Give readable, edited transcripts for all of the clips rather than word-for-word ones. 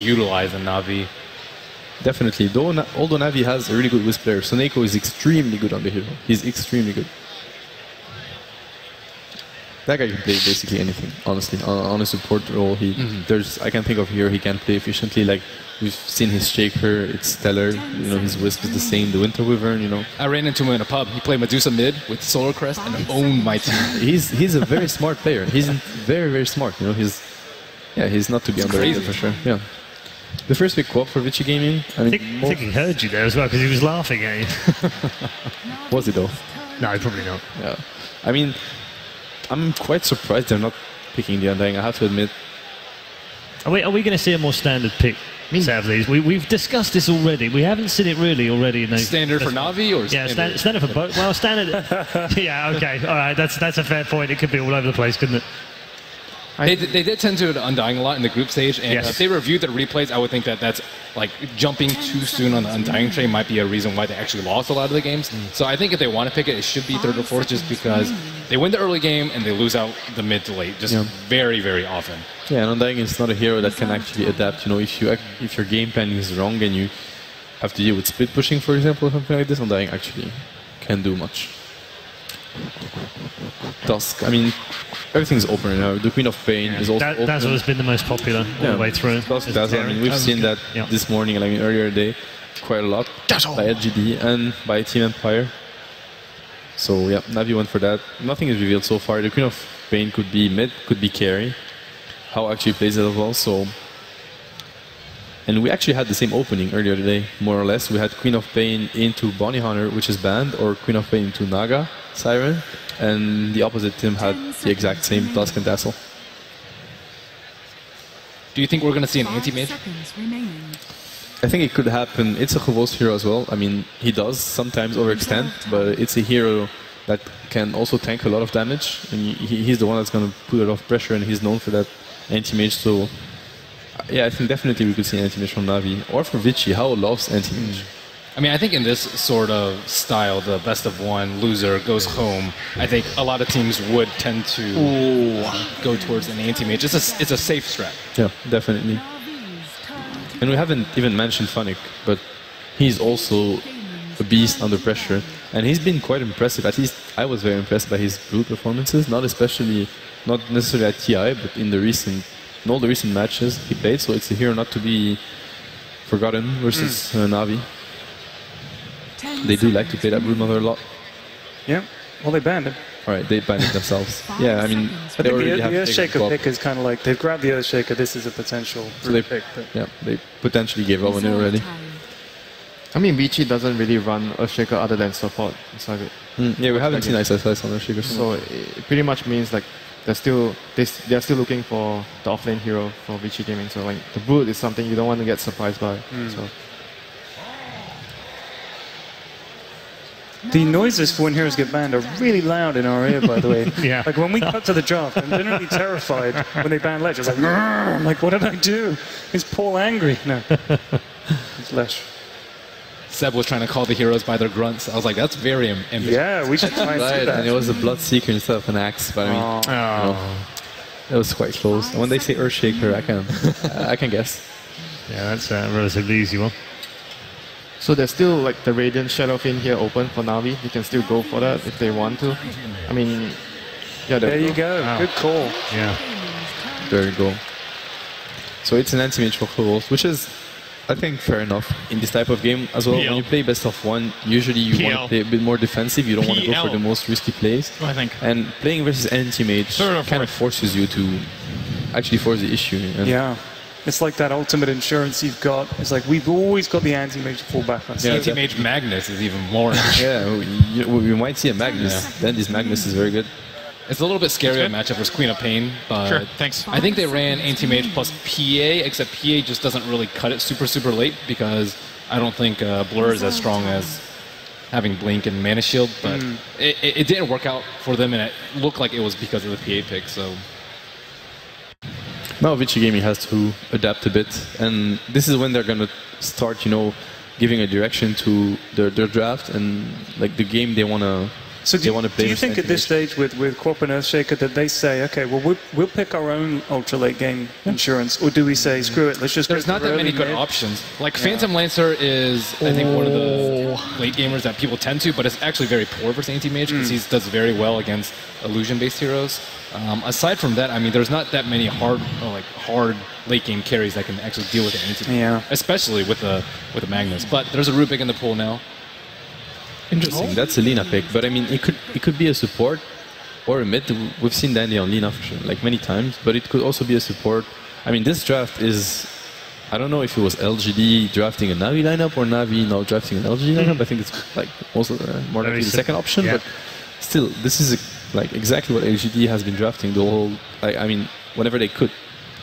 utilize in Na'Vi. Definitely. Although Na'Vi has a really good Wisp player, Soneko is extremely good on the hero. He's extremely good. That guy can play basically anything, honestly. On a support role, I can think of here he can play efficiently. Like we've seen his Shaker, it's stellar. You know, his Wisp is the same. The Winter Wyvern, you know. I ran into him in a pub. He played Medusa mid with Solar Crest and owned my team. He's a very smart player. He's very, very smart. You know, he's not to be underrated for sure. Yeah. The first big co-op for Vici Gaming. I think he heard you there as well because he was laughing at you. Was he though? No, probably not. Yeah. I mean, I'm quite surprised they're not picking the Undying, I have to admit. Are we going to see a more standard pick out of these? We've discussed this already. We haven't seen it really already. In standard for Na'Vi or standard for both? Well, standard. Yeah, okay. All right, that's a fair point. It could be all over the place, couldn't it? They did tend to Undying a lot in the group stage, and if they reviewed the replays, I would think that that's like jumping too soon on the Undying train might be a reason why they actually lost a lot of the games. So I think if they want to pick it, it should be third or fourth, just because they win the early game and they lose out the mid to late, just very, very often. Yeah, and Undying is not a hero that can actually adapt. You know, if your game planning is wrong and you have to deal with split pushing, for example, or something like this, Undying actually can do much. Dusk, I mean, everything's open now. The Queen of Pain is also open. Dazzle has been the most popular all the way through. Dusk, Dazzle, I mean, we've seen that this morning, I mean, earlier today, quite a lot by LGD and by Team Empire. So yeah, Na'Vi went for that. Nothing is revealed so far. The Queen of Pain could be mid, could be carry. How actually plays it as well, so... And we actually had the same opening earlier today, more or less. We had Queen of Pain into Bounty Hunter, which is banned, or Queen of Pain into Naga, Siren, and the opposite team had the exact same Dusk and Dazzle. Do you think we're going to see an anti-mage? I think it could happen. It's a Chavos hero as well. I mean, he does sometimes overextend, but it's a hero that can also tank a lot of damage, and he's the one that's going to put it off pressure, and he's known for that anti-mage, so... Yeah, I think definitely we could see anti-mage from Na'Vi. Or for Vici, How loves anti-mage. I mean, I think in this sort of style, the best of one, loser goes home, I think a lot of teams would tend to go towards an anti-mage. It's a safe strat. Yeah, definitely. And we haven't even mentioned Funnick, but he's also a beast under pressure. And he's been quite impressive. At least I was very impressed by his Brood performances. Not necessarily at TI, but in all the recent matches he played, so it's a hero not to be forgotten versus Na'Vi. They do like to play that Broodmother a lot. Yeah, well they banned it. Alright, they banned it themselves. Yeah, I mean, I think the Earthshaker pick is kind of like, they've grabbed the Earthshaker, this is a potential pick. Yeah, they potentially gave up on it already. I mean, Vici doesn't really run Earthshaker other than support. It's like yeah, we haven't seen SSIs on Earthshaker. So it pretty much means like they're still looking for the offlane hero for Vici Gaming. So like the Brood is something you don't want to get surprised by. So. The noises for when heroes get banned are really loud in our ear, by the way. Yeah. Like when we cut to the draft, I'm generally terrified when they ban Ledge. It's like, I'm like, what did I do? Is Paul angry? No. It's Lesh. Seb was trying to call the heroes by their grunts. I was like, that's very ambitious. Yeah, we should try and do that. And it was a Bloodseeker instead of an axe, but I mean, it was quite close. And when they say Earthshaker, I can guess. Yeah, that's a relatively easy one. So there's still like the Radiant Shadowfiend here open for Na'Vi. You can still go for that if they want to. I mean, yeah. There you go. Good call. Yeah. There you go. So it's an anti-mage for Chavos, which is, I think, fair enough in this type of game as well. When you play best of one, usually you want to play a bit more defensive. You don't want to go for the most risky plays. I think. And playing versus anti-mage kind of forces you to actually force the issue. Yeah. It's like that ultimate insurance you've got. It's like we've always got the anti-mage to fall back on. Yeah, anti-mage Magnus is even more. Yeah, we might see a Magnus. Yeah. Then this Magnus is very good. It's a little bit scary a matchup versus Queen of Pain, but sure, thanks. I think they ran anti-mage plus PA, except PA just doesn't really cut it super late because I don't think Blur is as strong as having Blink and Mana Shield, but it didn't work out for them, and it looked like it was because of the PA pick, so... Now Vici Gaming has to adapt a bit, and this is when they're going to start, you know, giving a direction to their draft and like the game they want to So do you think at this stage with Corp and Earthshaker that they say, okay, well, we'll pick our own ultra late game insurance, or do we say, screw it, let's just There's not that many good options. Like Phantom Lancer is, I think, one of the late gamers that people tend to, but it's actually very poor versus Anti-Mage because he does very well against illusion-based heroes. Aside from that, I mean, there's not that many hard late game carries that can actually deal with the Anti-Mage, especially with the Magnus. But there's a Rubik in the pool now. Interesting. That's a Lina pick, but I mean, it could be a support or a mid. We've seen Dandy on Lina for sure, like many times, but it could also be a support. I mean, this draft is, I don't know if it was LGD drafting a Navi lineup or Navi now drafting an LGD lineup. I think it's like also more likely the second option, but still, this is like exactly what LGD has been drafting the whole. Like, I mean, whenever they could.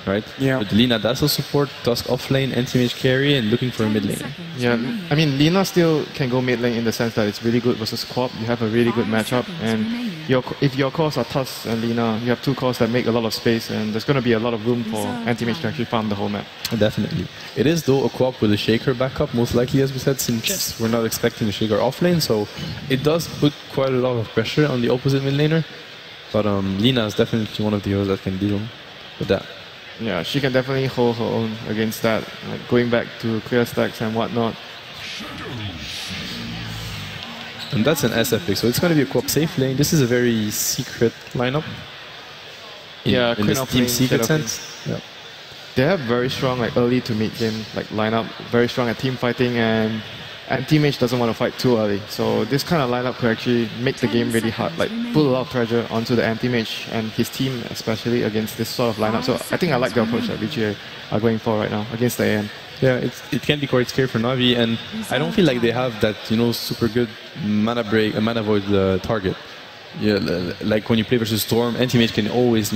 Right? Yeah. With Lina Dazzle support, Tusk offlane, anti-mage carry, and looking for a mid laner. Yeah, I mean, Lina still can go mid lane in the sense that it's really good versus Quap. You have a really good matchup, and if your cores are Tusk and Lina, you have two cores that make a lot of space, and there's going to be a lot of room for anti-mage to actually farm the whole map. Definitely. It is, though, a Quap with a Shaker backup, most likely, as we said, since we're not expecting a Shaker offlane, so it does put quite a lot of pressure on the opposite mid laner, but Lina is definitely one of the heroes that can deal with that. Yeah, she can definitely hold her own against that, like going back to clear stacks and whatnot. And that's an SF pick, so it's going to be a co-op safe lane. This is a very secret lineup. In this team secret sense. Yeah. They have very strong like early to mid game like lineup, very strong at team fighting, and anti-mage doesn't want to fight too early. So this kind of lineup could actually make the game really hard, like put a lot of pressure onto the anti-mage and his team, especially against this sort of lineup. So I think I like the approach that Vici are going for right now against the AM. Yeah, it can be quite scary for Navi, and I don't feel like they have that, super good mana break, mana void target. Yeah, like when you play versus Storm, anti-mage can always,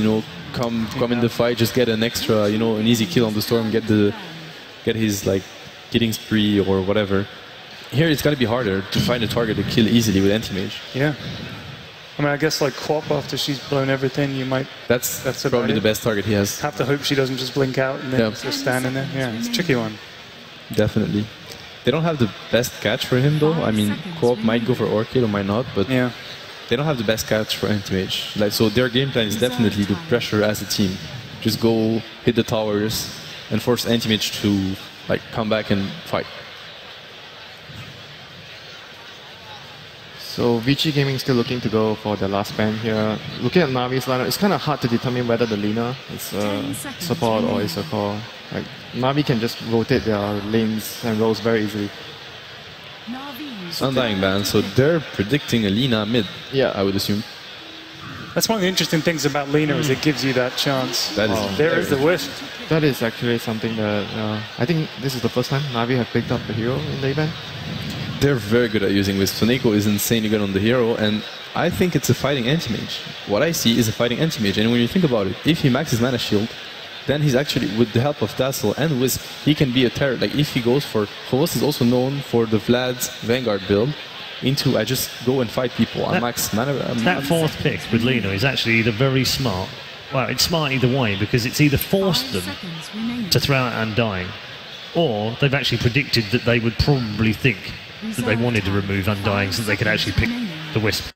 come in the fight, just get an extra, an easy kill on the Storm, get his like killing spree or whatever. Here it's got to be harder to find a target to kill easily with anti-mage. Yeah. I mean, I guess like Quap, after she's blown everything, you might... That's probably the best target he has. Have to hope she doesn't just blink out and then just stand in there. Yeah, it's a tricky one. Definitely. They don't have the best catch for him though. I mean, Quap might go for Orchid or might not, but they don't have the best catch for anti-mage. Like, so their game plan is definitely to pressure as a team. Just go hit the towers and force anti-mage to like come back and fight. So Vici Gaming still looking to go for the last ban here. Looking at Navi's lineup, it's kind of hard to determine whether the Lina is a support or is a core. Like Navi can just rotate their lanes and roles very easily. Undying ban, so they're predicting a Lina mid. Yeah, I would assume. That's one of the interesting things about Lina is it gives you that chance. That is there is the wisp. That is actually something that I think this is the first time Navi have picked up a hero in the event. They're very good at using Wisp. Soneko is insanely good on the hero, and I think it's a fighting anti-mage. What I see is a fighting anti-mage, and when you think about it, if he maxes mana shield, then he's actually, with the help of Dazzle and Wisp, he can be a terror. Like if he goes for, Phobos is also known for the Vlad's Vanguard build, into I just go and fight people. I max mana. That fourth pick with Lina is actually either very smart. Well, it's smart either way because it's either forced them to throw out Undying, or they've actually predicted that they would probably think that they wanted to remove Undying so they could actually pick the Wisp.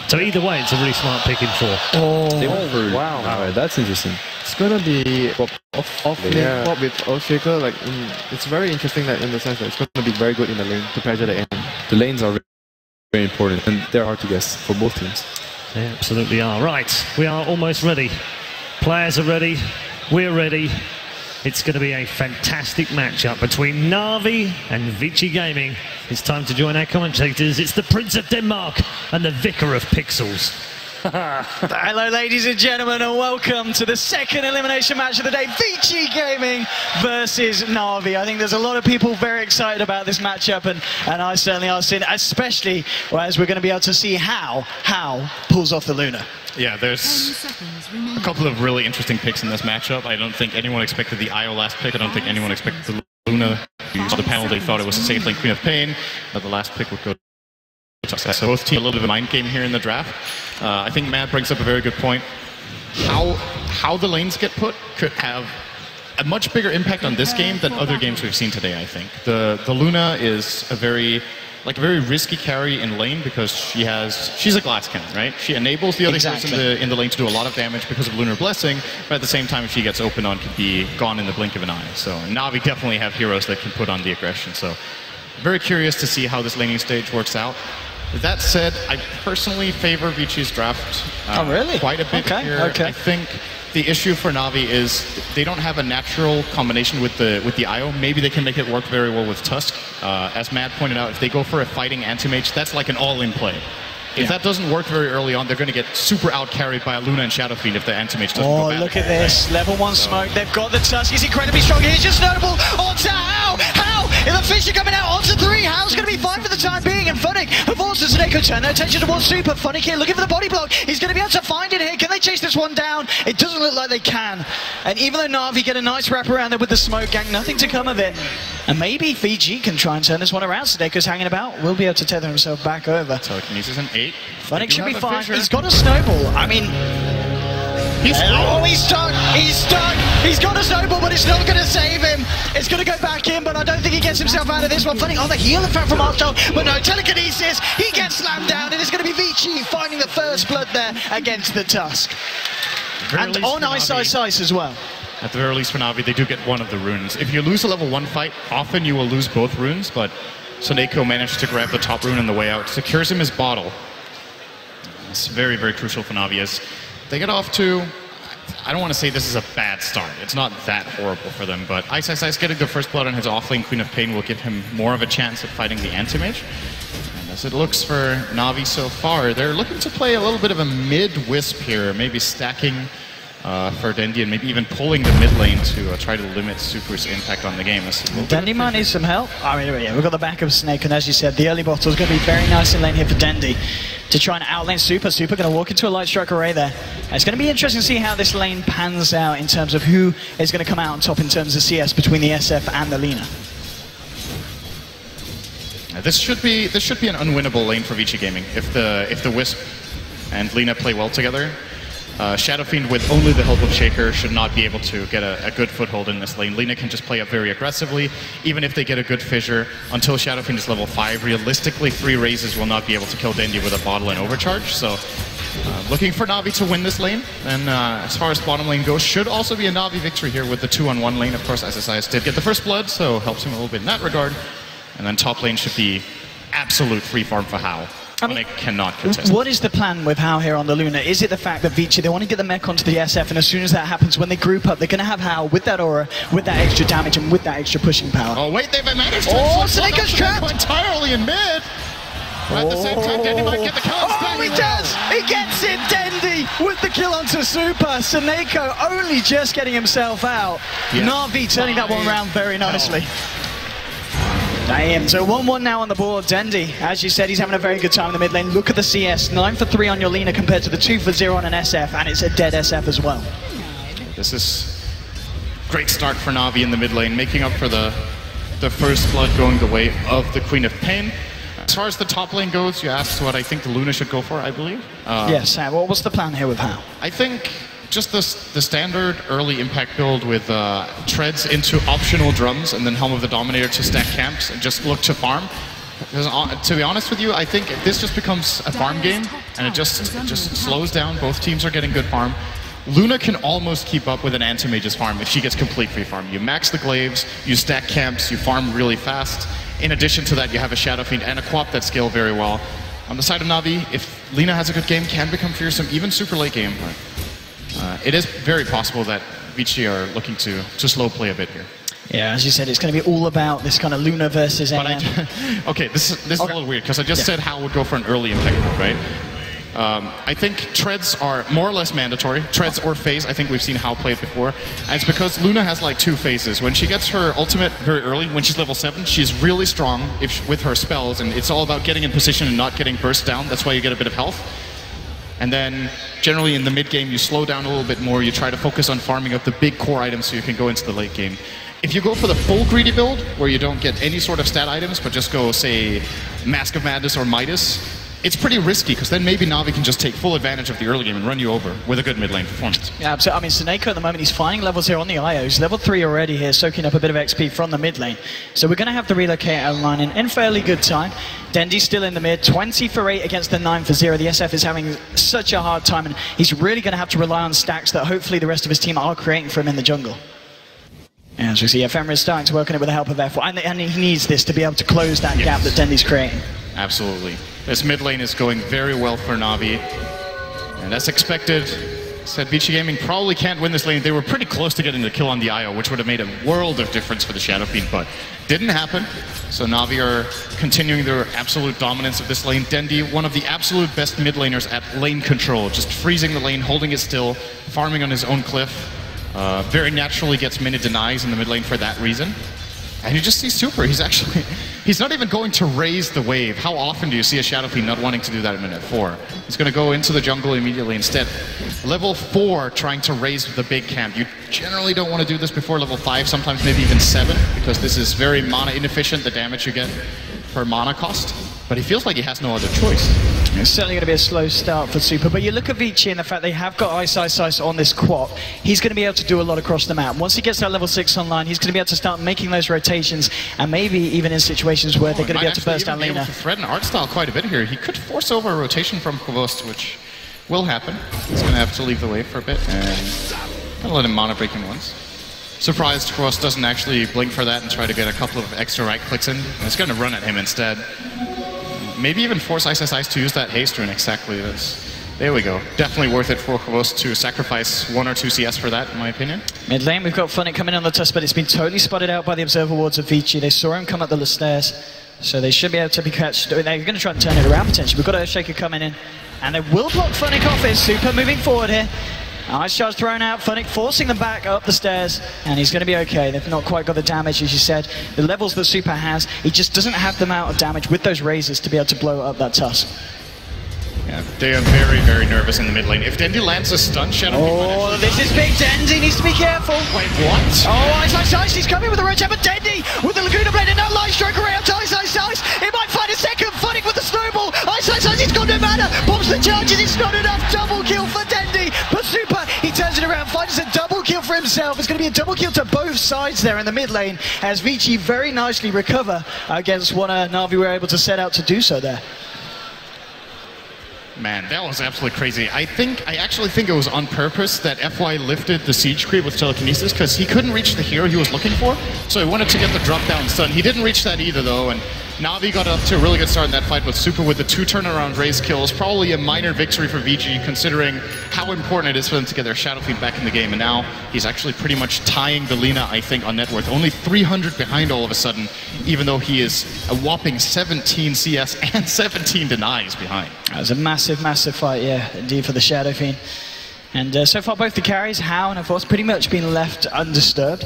So either way, it's a really smart pick in 4. Oh, wow. That's interesting. It's going to be off lane Quap with Earthshaker. Like, it's very interesting that in the sense that it's going to be very good in the lane to pressure the end. The lanes are very important, and they're hard to guess for both teams. They absolutely are. Right, we are almost ready. Players are ready. We're ready. It's going to be a fantastic matchup between Navi and Vici Gaming. It's time to join our commentators. It's the Prince of Denmark and the Vicar of Pixels. Hello ladies and gentlemen, and welcome to the second elimination match of the day, Vici Gaming versus Navi. I think there's a lot of people very excited about this matchup, and I certainly are seeing, especially as we're going to be able to see how pulls off the Luna. Yeah, there's a couple of really interesting picks in this matchup. I don't think anyone expected the IO last pick. I don't think anyone expected the Luna. You saw the panel, they thought it was a safe lane Queen of Pain. But the last pick would go to so both teams a little bit of a mind game here in the draft. I think Matt brings up a very good point. How the lanes get put could have a much bigger impact on this game than other games we've seen today, I think. The Luna is a very like a very risky carry in lane because she's a glass cannon, right? She enables the other heroes in the lane to do a lot of damage because of Lunar Blessing, but at the same time, if she gets open on, can be gone in the blink of an eye. So Na'Vi definitely have heroes that can put on the aggression. So very curious to see how this laning stage works out. That said, I personally favor Vici's draft quite a bit here. I think the issue for Na'Vi is they don't have a natural combination with the IO. Maybe they can make it work very well with Tusk. As Matt pointed out, if they go for a fighting anti-mage, that's like an all-in play. If that doesn't work very early on, they're going to get super out-carried by a Luna and Shadow Fiend if the anti-mage doesn't go bad. Look at this. Level 1 smoke. They've got the Tusk. He's incredibly strong. He's just notable onto How. If the Fisher coming out onto 3, How's going to be fine for the time being. And Funnick, of course, as Sneko turn their attention towards Super. Funnick here looking for the body block. He's going to be able to find it here. Can they chase this one down? It doesn't look like they can. And even though Na'Vi get a nice wrap around there with the smoke gang, nothing to come of it. And maybe Fiji can try and turn this one around. Sneko's hanging about. Will be able to tether himself back over. Telekinesis an 8. Funnick should be fine. He's got a snowball. I mean, he's stuck. He's stuck. He's got a snowball, but it's not going to save him. It's going to go back in, but I don't think he gets himself out of this one. Funnick on the heel, in fact, from Archel, but no, telekinesis. He gets slammed down, and it's going to be Vici finding the first blood there against the Tusk. And on Ice as well. At the very least for Na'Vi, they do get one of the runes. If you lose a level 1 fight, often you will lose both runes, but Sneko managed to grab the top rune on the way out, secures him his bottle. It's very, very crucial for Na'Vi as they get off to, I don't want to say this is a bad start. It's not that horrible for them, but Ice getting the first blood on his offlane Queen of Pain will give him more of a chance at fighting the anti-mage. And as it looks for Na'Vi so far, they're looking to play a little bit of a mid-wisp here, maybe stacking for Dendi and maybe even pulling the mid lane to try to limit Super's impact on the game. Dendi might need some help. I mean, yeah, we've got the back of Snake, and as you said, the early bottle is going to be very nice in lane here for Dendi to try and outlane Super. Super going to walk into a light strike array there. And it's going to be interesting to see how this lane pans out in terms of who is going to come out on top in terms of CS between the SF and the Lina. This should be an unwinnable lane for Vici Gaming if the Wisp and Lina play well together. Shadow Fiend with only the help of Shaker should not be able to get a good foothold in this lane. Lina can just play up very aggressively. Even if they get a good fissure, until Shadow Fiend is level 5, realistically 3 raises will not be able to kill Dendi with a bottle and overcharge. So looking for Na'Vi to win this lane. And as far as bottom lane goes, should also be a Na'Vi victory here with the 2-on-1 lane. Of course, SSIS did get the first blood, so helps him a little bit in that regard. And then top lane should be absolute free farm for How. I mean, cannot contest. What is the plan with How here on the Luna? Is it the fact that Vici, they want to get the mech onto the SF, and as soon as that happens, when they group up, they're going to have How with that aura, with that extra damage, and with that extra pushing power? Oh, wait, they've managed to Snake's trapped entirely in mid. But at the same time, Dendi might get the kill. Oh, he does! He gets it, Dendi, with the kill onto Super. Sneko only just getting himself out. Yeah. Na'Vi turning that one around very nicely. Damn, so 1-1 now on the board. Dendi, as you said, he's having a very good time in the mid lane. Look at the CS, 9 for 3 on your Lina compared to the 2 for 0 on an SF, and it's a dead SF as well. This is great start for Na'Vi in the mid lane, making up for the first blood going the way of the Queen of Pain. As far as the top lane goes, you asked what I think the Luna should go for, I believe. Yes, what was the plan here with How? I think just the standard early impact build with treads into optional drums and then Helm of the Dominator to stack camps and just look to farm. Because to be honest with you, I think if this just becomes a farm game and it just slows down, both teams are getting good farm. Luna can almost keep up with an anti-mage's farm if she gets complete free farm. You max the glaives, you stack camps, you farm really fast. In addition to that, you have a Shadow Fiend and a Quap that scale very well. On the side of Na'Vi, if Lina has a good game, can become fearsome, even super late game. It is very possible that Vici are looking to slow play a bit here. Yeah, as you said, it's going to be all about this kind of Luna versus AM. Okay, this is a little weird, because I just said How would go for an early impact build, right? I think treads are more or less mandatory. Treads or phase, I think we've seen How play it before. And it's because Luna has like 2 phases. When she gets her ultimate very early, when she's level 7, she's really strong with her spells, and it's all about getting in position and not getting burst down. That's why you get a bit of health. And then, generally in the mid-game, you slow down a little bit more, you try to focus on farming up the big core items so you can go into the late game. If you go for the full greedy build, where you don't get any sort of stat items, but just go, say, Mask of Madness or Midas, it's pretty risky, because then maybe Na'Vi can just take full advantage of the early game and run you over with a good mid lane performance. Yeah, absolutely. I mean, Seneko at the moment, he's finding levels here on the IO. He's level 3 already here, soaking up a bit of XP from the mid lane. So we're going to have the relocate online in fairly good time. Dendi's still in the mid, 20 for 8 against the 9 for 0. The SF is having such a hard time, and he's really going to have to rely on stacks that hopefully the rest of his team are creating for him in the jungle. And as we see, Ephemera is starting to work on it with the help of F1, and he needs this to be able to close that gap that Dendi's creating. Absolutely. This mid lane is going very well for Na'Vi, and as expected, said Vici Gaming probably can't win this lane. They were pretty close to getting the kill on the IO, which would have made a world of difference for the Shadow Fiend, but didn't happen. So Na'Vi are continuing their absolute dominance of this lane. Dendi, one of the absolute best mid laners at lane control, just freezing the lane, holding it still, farming on his own cliff. Very naturally gets minute denies in the mid lane for that reason. And you just see Super, he's not even going to raise the wave. How often do you see a Shadow Fiend not wanting to do that at minute 4? He's going to go into the jungle immediately instead. Level 4 trying to raise the big camp. You generally don't want to do this before level 5, sometimes maybe even 7, because this is very mana inefficient, the damage you get per mana cost. But he feels like he has no other choice. It's certainly going to be a slow start for Super, but you look at Vici and the fact they have got Ice on this quad, he's going to be able to do a lot across the map. Once he gets that level 6 online, he's going to be able to start making those rotations, and maybe even in situations where they're going to be able to burst down Lina. To threaten art style quite a bit here. He could force over a rotation from Kovost, which will happen. He's going to have to leave the wave for a bit, and I'll let him mana break him once. Surprised Kovost doesn't actually blink for that and try to get a couple of extra right clicks in. It's going to run at him instead. Maybe even force Ice to use that haste rune exactly. There we go. Definitely worth it for Kovost to sacrifice 1 or 2 CS for that, in my opinion. Mid lane, we've got Funnick coming on the tusk, but it's been totally spotted out by the observer wards of Vici. They saw him come up the stairs, so they should be able to be catched. They're going to try and turn it around potentially. We've got Earthshaker coming in, and they will block Funnick off his Super moving forward here. Ice Charge thrown out, Funnick forcing them back up the stairs, and he's going to be okay. They've not quite got the damage, as you said. The levels that Super has, he just doesn't have the amount of damage with those razors to be able to blow up that tusk. Yeah, they are very, very nervous in the mid lane. If Dendi lands a stun, Shadow Fiend this is big. Dendi needs to be careful. Wait, what? Oh, Ice, he's coming with the red jab, but Dendi with the Laguna Blade and no light stroke around to Ice. It might find a second. Funnick with the snowball. Ice, he's got no mana. Pops the charges, it's not enough. Double kill for Dendi. But Super, he turns it around, finds a double kill for himself. It's going to be a double kill to both sides there in the mid lane, as Vici very nicely recover against what Na'Vi were able to set out to do so there. Man, that was absolutely crazy. I actually think it was on purpose that FY lifted the siege creep with telekinesis, because he couldn't reach the hero he was looking for, so he wanted to get the drop down stun. He didn't reach that either though, and Na'Vi got up to a really good start in that fight with Super with the 2 turnaround raise kills. Probably a minor victory for Vici, considering how important it is for them to get their Shadow Fiend back in the game, and now he's actually pretty much tying the Lina, I think, on net worth. Only 300 behind all of a sudden, even though he is a whopping 17 CS and 17 denies behind. That was a massive fight, yeah, indeed, for the Shadow Fiend. And so far, both the carries, Hao and of course, pretty much been left undisturbed.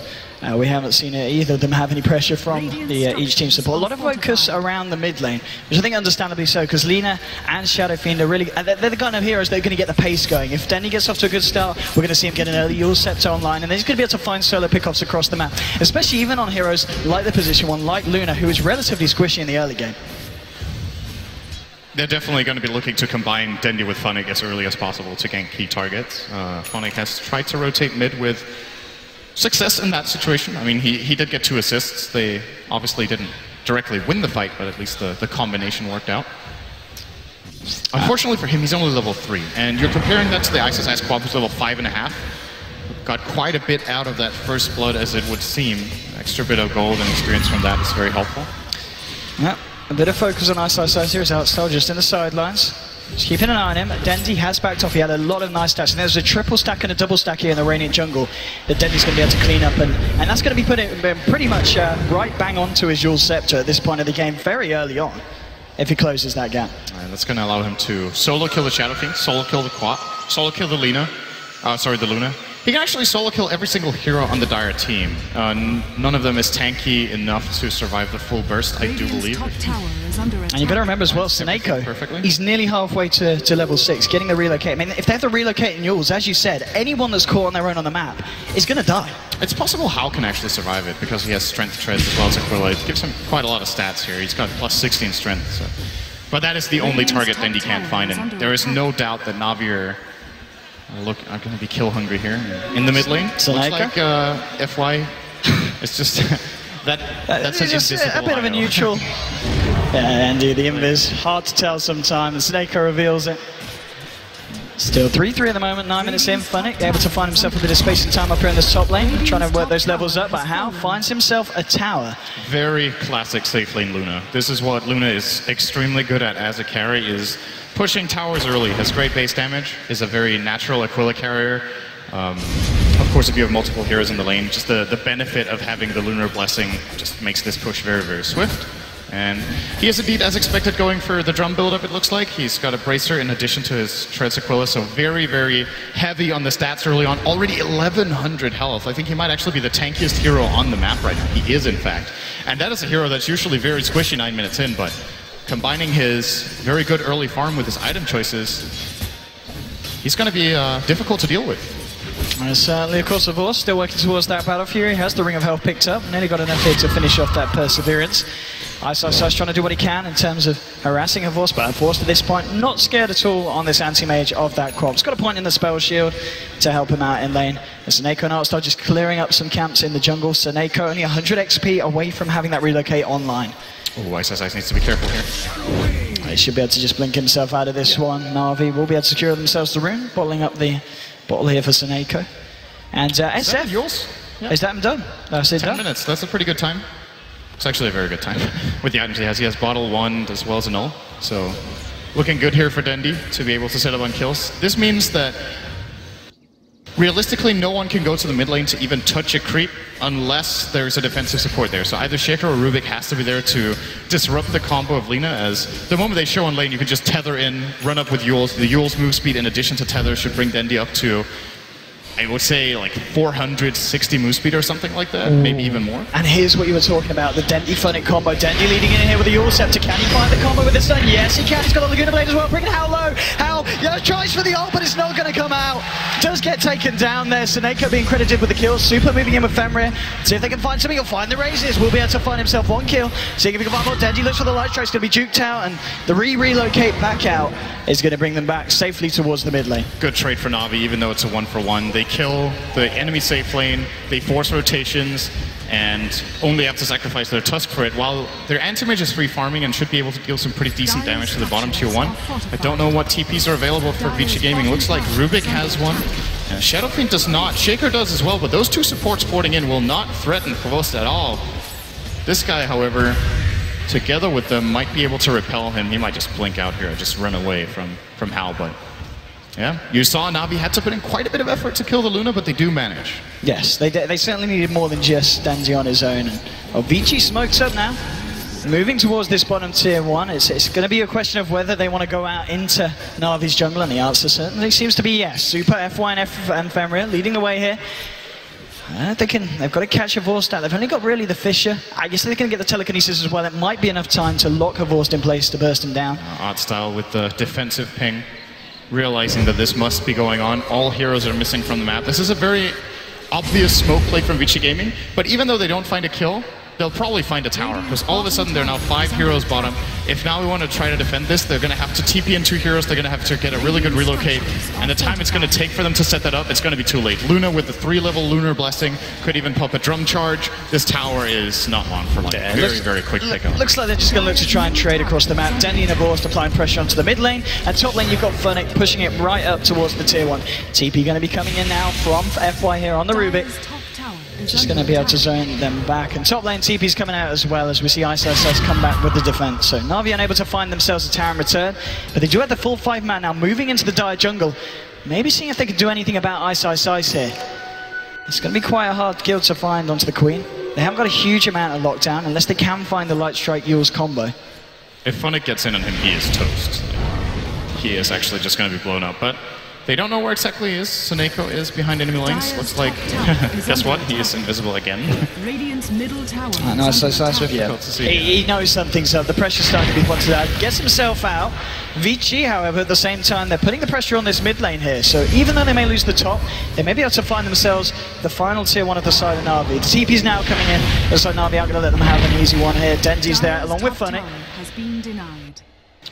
We haven't seen either of them have any pressure from each team support. A lot of focus around the mid lane, which I think understandably so, because Lina and Shadow Fiend are really, they're the kind of heroes that are going to get the pace going. If Dendi gets off to a good start, we're going to see him get an early Yule Scepter online, and then he's going to be able to find solo pickoffs across the map, especially even on heroes like the position 1, like Luna, who is relatively squishy in the early game. They're definitely going to be looking to combine Dendi with Funnick as early as possible to gank key targets. Funnick has tried to rotate mid with success in that situation. I mean, he did get 2 assists. They obviously didn't directly win the fight, but at least the combination worked out. Unfortunately for him, he's only level 3, and you're comparing that to the Ice Squad, who's level 5.5. Got quite a bit out of that first blood, as it would seem. An extra bit of gold and experience from that is very helpful. Yeah. A bit of focus on Ice here as Outstyle just in the sidelines. Just keeping an eye on him. Dendi has backed off. He had a lot of nice stacks. And there's a triple stack and a double stack here in the Radiant jungle that Dendi's going to be able to clean up. And that's going to be pretty much right bang onto his Yule Scepter at this point of the game, very early on, if he closes that gap. And that's going to allow him to solo kill the Shadow King, solo kill the Quat, solo kill the Lina. The Luna. He can actually solo kill every single hero on the Dire team. None of them is tanky enough to survive the full burst, I do believe. And you've got to remember as well, Seneko, he's nearly halfway to level 6, getting the relocate. I mean, if they have the relocating Yules, as you said, anyone that's caught on their own on the map is going to die. It's possible Hao can actually survive it, because he has strength treads as well as Aquila. It gives him quite a lot of stats here. He's got plus 16 strength, so But that is the only target Dendi can't find, and there is no doubt that Na'Vi are going to be kill hungry here in the mid lane. Looks like FY. It's just that's just a bit of a neutral. Yeah, Andy, the invis, hard to tell sometimes. Snako reveals it. Still 3-3 at the moment, 9 minutes in. Funnick able to find himself a bit of space and time up here in this top lane, trying to work those levels up, but How finds himself a tower. Very classic safe lane Luna. This is what Luna is extremely good at as a carry, is pushing towers early. Has great base damage, is a very natural Aquila carrier. Of course, if you have multiple heroes in the lane, just the benefit of having the Lunar Blessing just makes this push very, very swift. And he is indeed, as expected, going for the drum build-up, it looks like. He's got a Bracer in addition to his Treads Aquila, so very, very heavy on the stats early on. Already 1,100 health. I think he might actually be the tankiest hero on the map right now. He is, in fact. And that is a hero that's usually very squishy 9 minutes in, but combining his very good early farm with his item choices, he's going to be difficult to deal with. Certainly, of course, Vorst still working towards that Battle Fury. He has the Ring of Health picked up. Nearly got enough here to finish off that Perseverance. Ice trying to do what he can in terms of harassing Vorst, but Vorst at this point not scared at all on this anti-mage of that crop. He's got a point in the spell shield to help him out in lane. And Seneko and Artstar just clearing up some camps in the jungle. Seneko only 100 XP away from having that relocate online. Oh, Ice needs to be careful here. He should be able to just blink himself out of this one. Na'Vi will be able to secure themselves the rune, bottling up the bottle here for Seneko. And SF, yours? Yeah. Is that done? That's it 10 done. minutes, that's a pretty good time. It's actually a very good time with the items he has. He has bottle 1 as well as a null. So looking good here for Dendi to be able to set up on kills. This means that realistically no one can go to the mid lane to even touch a creep unless there's a defensive support there. So either Shaker or Rubik has to be there to disrupt the combo of Lina, as the moment they show on lane you can just tether in, run up with Yules. The Yules move speed in addition to tether should bring Dendi up to, I would say, like 460 move speed or something like that, maybe even more. And here's what you were talking about, the Dendi Funnick combo. Dendi leading in here with the Yule Scepter. Can he find the combo with the stun? Yes, he can. He's got the Laguna Blade as well. Bringing How low. How tries for the ult, but it's not going to come out. Does get taken down there. Seneko being credited with the kill. Super moving in with Fenrir. See if they can find something. He'll find the raises. Will be able to find himself one kill. Seeing if he can find more. Dendi looks for the light strike. It's going to be juked out, and the relocate back out is going to bring them back safely towards the mid lane. Good trade for Na'Vi, even though it's a 1-for-1. They kill the enemy safe lane, they force rotations, and only have to sacrifice their Tusk for it, while their anti-mage is free farming and should be able to deal some pretty decent damage to the bottom tier 1. I don't know what TPs are available for Vici Gaming. Looks like Rubik has one. Shadow Fiend does not. Shaker does as well, but those two supports porting in will not threaten Provost at all. This guy, however, together with them, might be able to repel him. He might just blink out here, just run away from Hal, but yeah, you saw Na'Vi had to put in quite a bit of effort to kill the Luna, but they do manage. Yes, they certainly needed more than just Dendi on his own. And Vici smokes up now. Moving towards this bottom tier 1, it's going to be a question of whether they want to go out into Na'Vi's jungle, and the answer certainly seems to be yes. Super, FY and Fenrir leading the way here. They've got to catch a Vorstat. They've only got really the Fisher. I guess they can get the telekinesis as well. It might be enough time to lock a Vorst in place to burst him down. Artstyle with the defensive ping, realizing that this must be going on. All heroes are missing from the map. This is a very obvious smoke play from Vici Gaming, but even though they don't find a kill, they'll probably find a tower, because all of a sudden they're now 5 heroes bottom. If now we want to try to defend this, they're going to have to TP in 2 heroes, they're going to have to get a really good relocate, and the time it's going to take for them to set that up, it's going to be too late. Luna with the 3-level Lunar Blessing could even pop a drum charge. This tower is not long for life. Very quick pickup. Looks like they're just going to look to try and trade across the map. Dendi and Vorst applying pressure onto the mid lane, and top lane you've got Funnick pushing it right up towards the tier 1. TP going to be coming in now from FY here on the Rubik. Just going to be able to zone them back, and top lane TP's coming out as well, as we see Ice come back with the defense. So Na'Vi unable to find themselves a tower in return, but they do have the full 5-man now moving into the dire jungle. Maybe seeing if they can do anything about Ice here. It's going to be quite a hard kill to find onto the Queen. They haven't got a huge amount of lockdown unless they can find the Light Strike Yules combo. If Funnick gets in on him, he is toast. He is actually just going to be blown up, but they don't know where exactly he is. Seneko is behind enemy lanes. Looks like, guess what? He is invisible again. I know, so with you. He knows something's up. The pressure's starting to be pointed out. Gets himself out. Vici, however, at the same time, they're putting the pressure on this mid lane here. So even though they may lose the top, they may be able to find themselves the final tier 1 of the side of Na'Vi. The TP's now coming in. Looks like Na'Vi aren't going to let them have an easy one here. Dendi's there along with Funnick.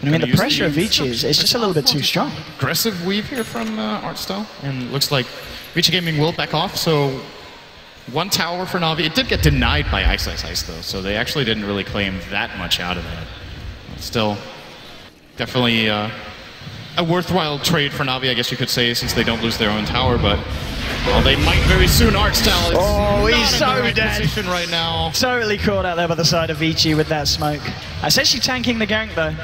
I mean, the pressure of Vici is just a little bit too strong. Aggressive weave here from Artstyle, and looks like Vici Gaming will back off, so one tower for Na'Vi. It did get denied by Ice though, so they actually didn't really claim that much out of that. Still, definitely a worthwhile trade for Na'Vi, I guess you could say, since they don't lose their own tower, but well, they might very soon. Artstyle is he's so in the right dead position right now. Totally caught out there by the side of Vici with that smoke. Essentially tanking the gank though.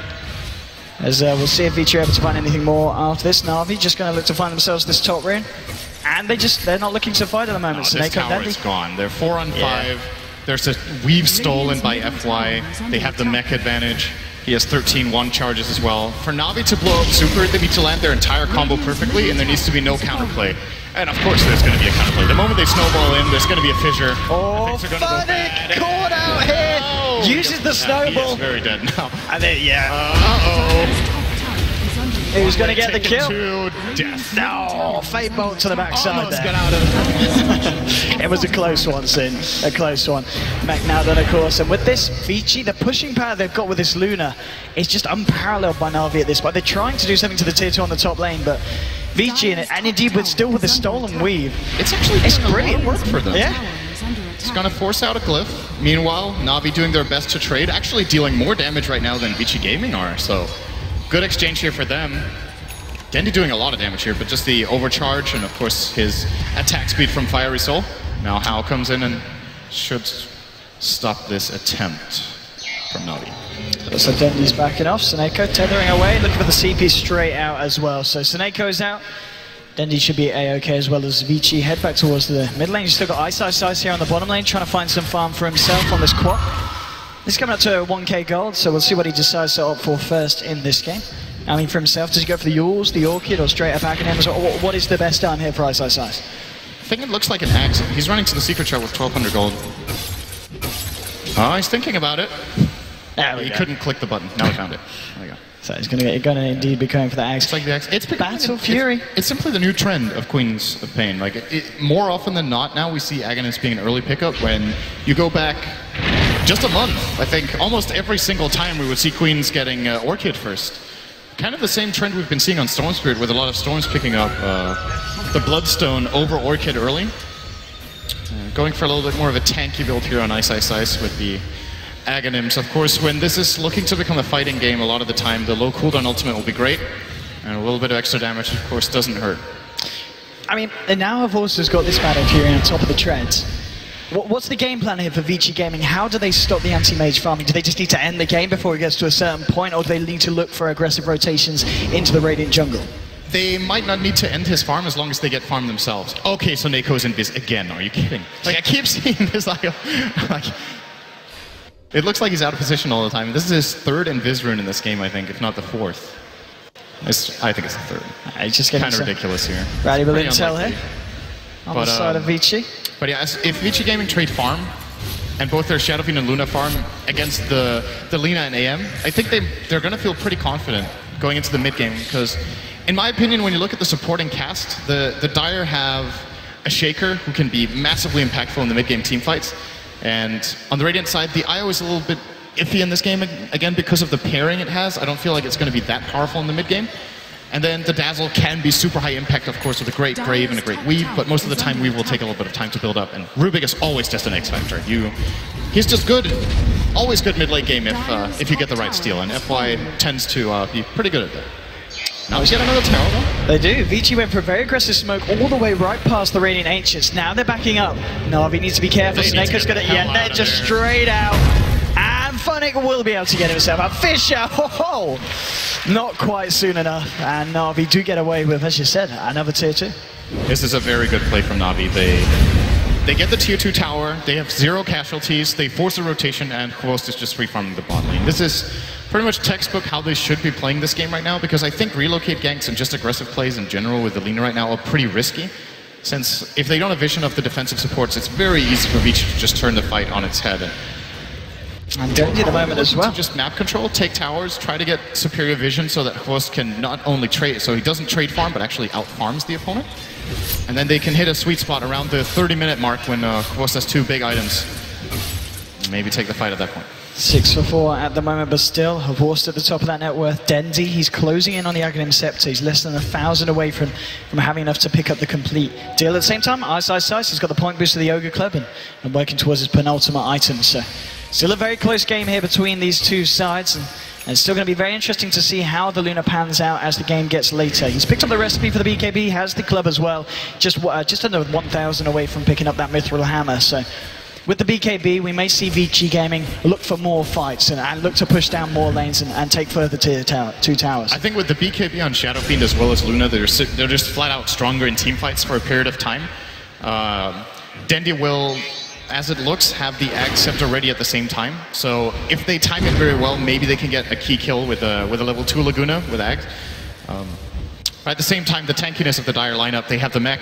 As we'll see if Vici are able to find anything more after this. Na'Vi just going to look to find themselves this top lane. And they're not looking to fight at the moment. No, this tower is gone. They're 4 on 5. There's a weave stolen by FY. They have the mech advantage. He has 13 one charges as well. For Na'Vi to blow up super, they need to land their entire combo perfectly, and there needs to be no counterplay. And of course there's going to be a counterplay. The moment they snowball in, there's going to be a fissure. Oh, Funnick caught out here. Uses the snowball. He is very dead now. And then, uh-oh. Who's going to get the kill? To death. No, Fate Bolt to the backside Almost there. got out of It was a close one, Sin. A close one. Mech now done, of course. And with this, Vici, the pushing power they've got with this Luna is just unparalleled by Na'Vi at this point. They're trying to do something to the tier 2 on the top lane, but Vici, and indeed still with the stolen weave. It's actually brilliant work for them. Yeah. It's going to force out a glyph. Meanwhile, Na'Vi doing their best to trade, actually dealing more damage right now than Vici Gaming are, so good exchange here for them. Dendy doing a lot of damage here, but just the overcharge and of course his attack speed from Fiery Soul. Now Hao comes in and should stop this attempt from Na'Vi. So Dendy's backing off, Seneko tethering away, looking for the CP straight out as well. So Seneko's out. Dendy should be A-OK as well as Vici. Head back towards the mid lane. You've still got Ice here on the bottom lane, trying to find some farm for himself on this quad. This is coming up to 1k gold, so we'll see what he decides to opt for first in this game. I mean, for himself, does he go for the Yules, the Orchid, or straight up Acronyms? What is the best time here for Ice? I think it looks like an axe. He's running to the secret chart with 1200 gold. Oh, he's thinking about it. He couldn't click the button. Now he found it. There we go. So he's going to indeed be going for the axe. It's like the axe. It's Battle Fury. It's simply the new trend of Queens of Pain. Like more often than not, now we see Agonists being an early pickup. When you go back just a month, I think almost every single time we would see Queens getting Orchid first. Kind of the same trend we've been seeing on Storm Spirit, with a lot of Storms picking up the Bloodstone over Orchid early. Going for a little bit more of a tanky build here on Ice with the Agonyms. Of course, when this is looking to become a fighting game, a lot of the time the low cooldown ultimate will be great, and a little bit of extra damage, of course, doesn't hurt. I mean, and now have also got this Battle Fury on top of the treads. What's the game plan here for Vici Gaming? How do they stop the anti-mage farming? Do they just need to end the game before it gets to a certain point, or do they need to look for aggressive rotations into the Radiant jungle? They might not need to end his farm as long as they get farm themselves. Okay, so Neko's in Viz again. Are you kidding? Like, I keep seeing this, like, it looks like he's out of position all the time. This is his third Invis rune in this game, I think, if not the fourth. I think it's the third. It's just kind of ridiculous here. Valuable intel here on the side of Vici. But yeah, if Vici Gaming trade farm, and both their Shadow Fiend and Luna farm against the Lina and AM, I think they're going to feel pretty confident going into the mid game, because in my opinion, when you look at the supporting cast, the Dire have a Shaker who can be massively impactful in the mid game team fights, and on the Radiant side, the IO is a little bit iffy in this game, again, because of the pairing it has. I don't feel like it's going to be that powerful in the mid game. And then the Dazzle can be super high impact, of course, with a great Brave and a great Weave, but most of the time Weave will take a little bit of time to build up, and Rubik is always just an X Factor. He's just good, always good mid-late game if you get the right steal, and FY tends to be pretty good at that. Now he's got another tower though. They do. Vici went for a very aggressive smoke all the way right past the Radiant Ancients. Now they're backing up. Na'Vi needs to be careful. Snaker's gonna, they're just straight out. And Funnick will be able to get himself a fish out. Oh, not quite soon enough. And Na'Vi do get away with, as you said, another tier 2. This is a very good play from Na'Vi. They get the tier 2 tower, they have 0 casualties, they force a rotation, and Quost is just free farming the bot lane. This is pretty much textbook how they should be playing this game right now, because I think relocate ganks and just aggressive plays in general with the Lina right now are pretty risky, since if they don't have vision of the defensive supports, it's very easy for Vici to just turn the fight on its head. And Dendy at the moment as well. Just map control, take towers, try to get superior vision so that Quost can not only trade, so he doesn't trade farm, but actually out farms the opponent. And then they can hit a sweet spot around the 30-minute mark when Quost has 2 big items. maybe take the fight at that point. 6 for 4 at the moment, but still, Horst at the top of that net worth. Dendy, he's closing in on the Aghanim Scepter. He's less than 1,000 away from having enough to pick up the complete deal. At the same time, Ice, he's got the point boost of the Ogre Club and working towards his penultimate item. So, still a very close game here between these two sides. And it's still going to be very interesting to see how the Luna pans out as the game gets later. He's picked up the recipe for the BKB, has the club as well. Just under 1,000 away from picking up that Mithril Hammer. So, with the BKB, we may see Vici Gaming look for more fights and look to push down more lanes and take further to two towers. I think with the BKB on Shadow Fiend as well as Luna, they're just flat out stronger in team fights for a period of time. Dendy will, as it looks, have the Ag Scepter ready at the same time. So if they time it very well, maybe they can get a key kill with a level 2 Laguna with Ag. But at the same time, the tankiness of the Dire lineup, they have the mech.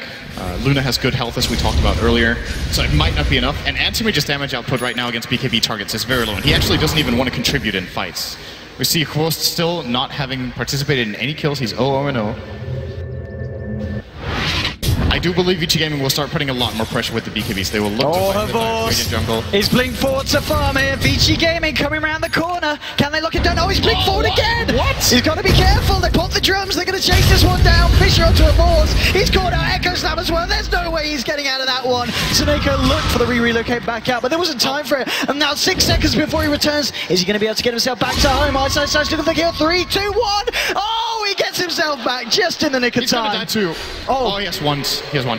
Luna has good health, as we talked about earlier, so it might not be enough. And Anti-Mage's damage output right now against BKB targets is very low, and he actually doesn't even want to contribute in fights. We see Horst still not having participated in any kills. He's 0-0. I do believe Vici Gaming will start putting a lot more pressure with the BKBs. They will look to fight the Radiant jungle. He's blinked forward to farm here. Vici Gaming coming around the corner. Can they lock it down? Oh, he's blinked forward again. What? He's got to be careful. They pop the drums. They're going to chase this one down. Fisher onto a Vorce. He's caught out Echo Slam as well. There's no way he's getting out of that one. Saneko looked for the relocate back out, but there wasn't time for it. And now 6 seconds before he returns. Is he going to be able to get himself back to home? Ice looking for the kill. 3, 2, 1. Oh, he gets himself back just in the nick of time. He's going to die too. Oh, he has one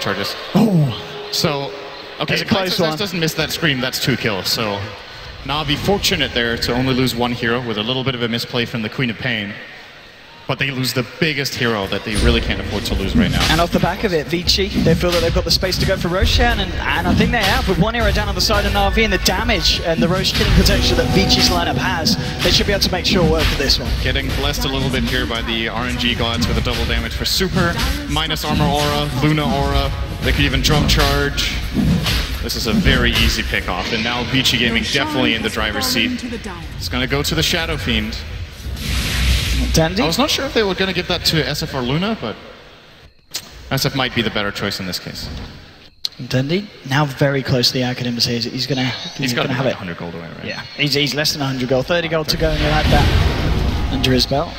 charges. Oh. So, okay, it's a close one. Doesn't miss that scream, that's 2 kills. So, Na'Vi fortunate there to only lose 1 hero with a little bit of a misplay from the Queen of Pain. But they lose the biggest hero that they really can't afford to lose right now. And off the back of it, Vici, they feel that they've got the space to go for Roshan, and I think they have. With 1 hero down on the side of Na'Vi and the damage and the Rosh killing potential that Vici's lineup has, they should be able to make sure work of this one. Getting blessed a little bit here by the RNG gods with a double damage for Super, minus armor aura, Luna aura, they could even drum charge. This is a very easy pick off, and now Vici Gaming definitely in the driver's seat. It's going to go to the Shadow Fiend. Dandy? I was not sure if they were going to give that to SF or Luna, but SF might be the better choice in this case. Dandy, now very close to the Academics here. He's going to have it. 100 gold away, right? Yeah, he's less than 100 gold. 30 gold to go, and he'll have that under his belt.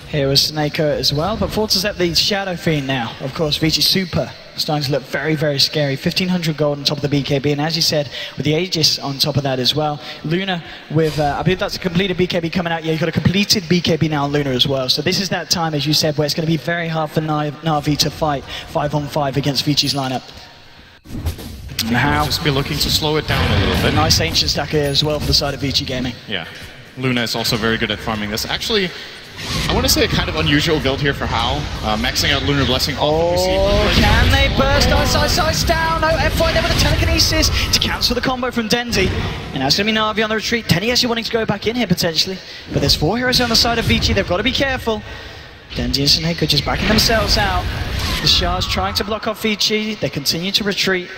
Here was Snako as well, but Forza's at the Shadow Fiend now. Of course, Vici Super starting to look very, very scary. 1,500 gold on top of the BKB, and as you said, with the Aegis on top of that as well. Luna with, I believe that's a completed BKB coming out. Yeah, you've got a completed BKB now on Luna as well. So this is that time, as you said, where it's going to be very hard for Na'Vi to fight 5-on-5 against Vici's lineup. Now, just be looking to slow it down a little bit. A nice Ancient stack here as well for the side of Vici Gaming. Yeah, Luna is also very good at farming this. Actually, I want to say a kind of unusual build here for Hao, maxing out Lunar Blessing. Can they burst Ice down? No, F5 there with a telekinesis to cancel the combo from Dendy. And that's going to be Na'Vi on the retreat. Tenny actually wanting to go back in here potentially. But there's 4 heroes on the side of Vici. They've got to be careful. Dendy and Snako just backing themselves out. The Shards trying to block off Vici. They continue to retreat.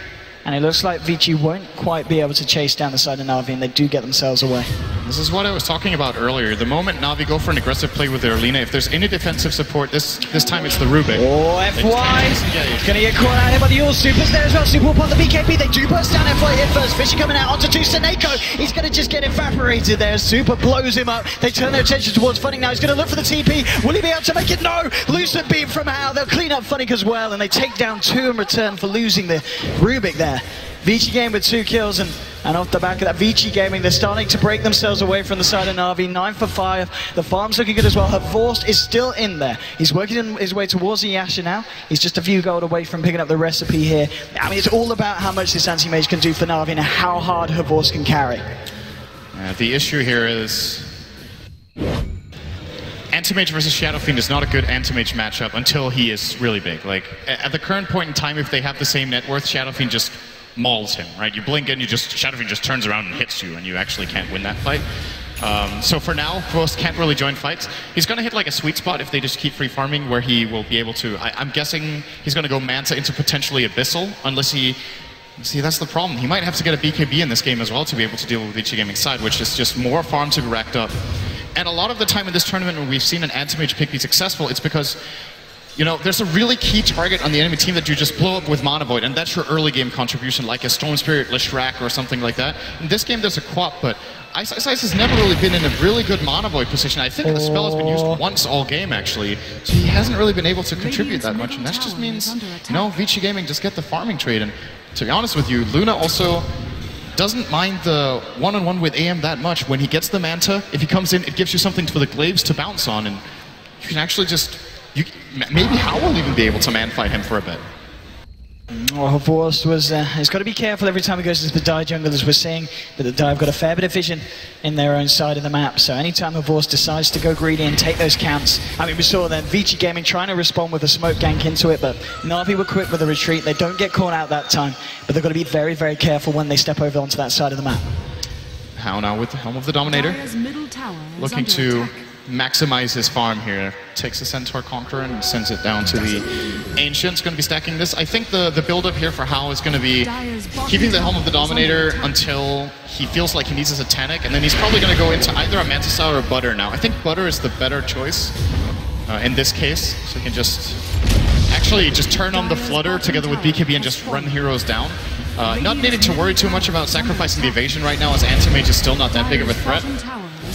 And it looks like Vici won't quite be able to chase down the side of Na'Vi, and they do get themselves away. This is what I was talking about earlier. The moment Na'Vi go for an aggressive play with their Lina, if there's any defensive support, this time it's the Rubik. Oh, F1! Gonna get caught out here by the All Supers there as well. Super will pop the BKB. They do burst down F1 here first. Fisher coming out onto 2 Snako. He's gonna just get evaporated there. Super blows him up. They turn their attention towards Funny now. He's gonna look for the TP. Will he be able to make it? No! Lucent beam from Hao. They'll clean up Funny as well, and they take down 2 in return for losing the Rubik there. Vici Gaming with 2 kills, and off the back of that, Vici Gaming, they're starting to break themselves away from the side of Na'Vi. 9 for 5. The farm's looking good as well. Her Force is still in there. He's working his way towards the Yasha now. He's just a few gold away from picking up the recipe here. I mean, it's all about how much this anti-mage can do for Na'Vi and how hard her Force can carry. The issue here is Anti-Mage versus Shadow Fiend is not a good Anti-Mage matchup until he is really big. Like, at the current point in time, if they have the same net worth, Shadow Fiend just mauls him, right? You blink and Shadow Fiend just turns around and hits you, and you actually can't win that fight. So for now, Frost can't really join fights. He's going to hit like a sweet spot if they just keep free farming, where he will be able to... I'm guessing he's going to go Manta into potentially Abyssal, unless he... See, that's the problem. He might have to get a BKB in this game as well to be able to deal with Vici Gaming's side, which is just more farm to be racked up. And a lot of the time in this tournament when we've seen an Anti-Mage pick be successful, it's because you know, there's a really key target on the enemy team that you just blow up with Mana Void, and that's your early game contribution, like a Storm Spirit, Leshrac, or something like that. In this game, there's a Quap, but Ice has never really been in a really good Mana Void position. I think the spell has been used once all game, actually, so he hasn't really been able to contribute that much, and that just means, you know, Vici Gaming just get the farming trade. And to be honest with you, Luna also doesn't mind the one-on-one with AM that much. When he gets the Manta, if he comes in, it gives you something for the Glaives to bounce on, and you can actually just... maybe Hao will even be able to man-fight him for a bit. Well, Vorst has got to be careful every time he goes into the Dai jungle, as we're seeing that the Dai have got a fair bit of vision in their own side of the map. So anytime Vorst decides to go greedy and take those counts, I mean, we saw then Vici Gaming trying to respond with a smoke gank into it, but Na'Vi were quick with the retreat. They don't get caught out that time, but they've got to be very, very careful when they step over onto that side of the map. Hao now with the Helm of the Dominator, looking to maximize his farm here. Takes the Centaur Conqueror and sends it down to the Ancient's going to be stacking this. I think the build-up here for Hao is going to be keeping the Helm of the Dominator until he feels like he needs his Satanic, and then he's probably going to go into either a Mantis or a Butter now. I think Butter is the better choice in this case, so he can just actually just turn on the Flutter together with BKB and just run heroes down. Not needing to worry too much about sacrificing the evasion right now, as Anti-Mage is still not that big of a threat.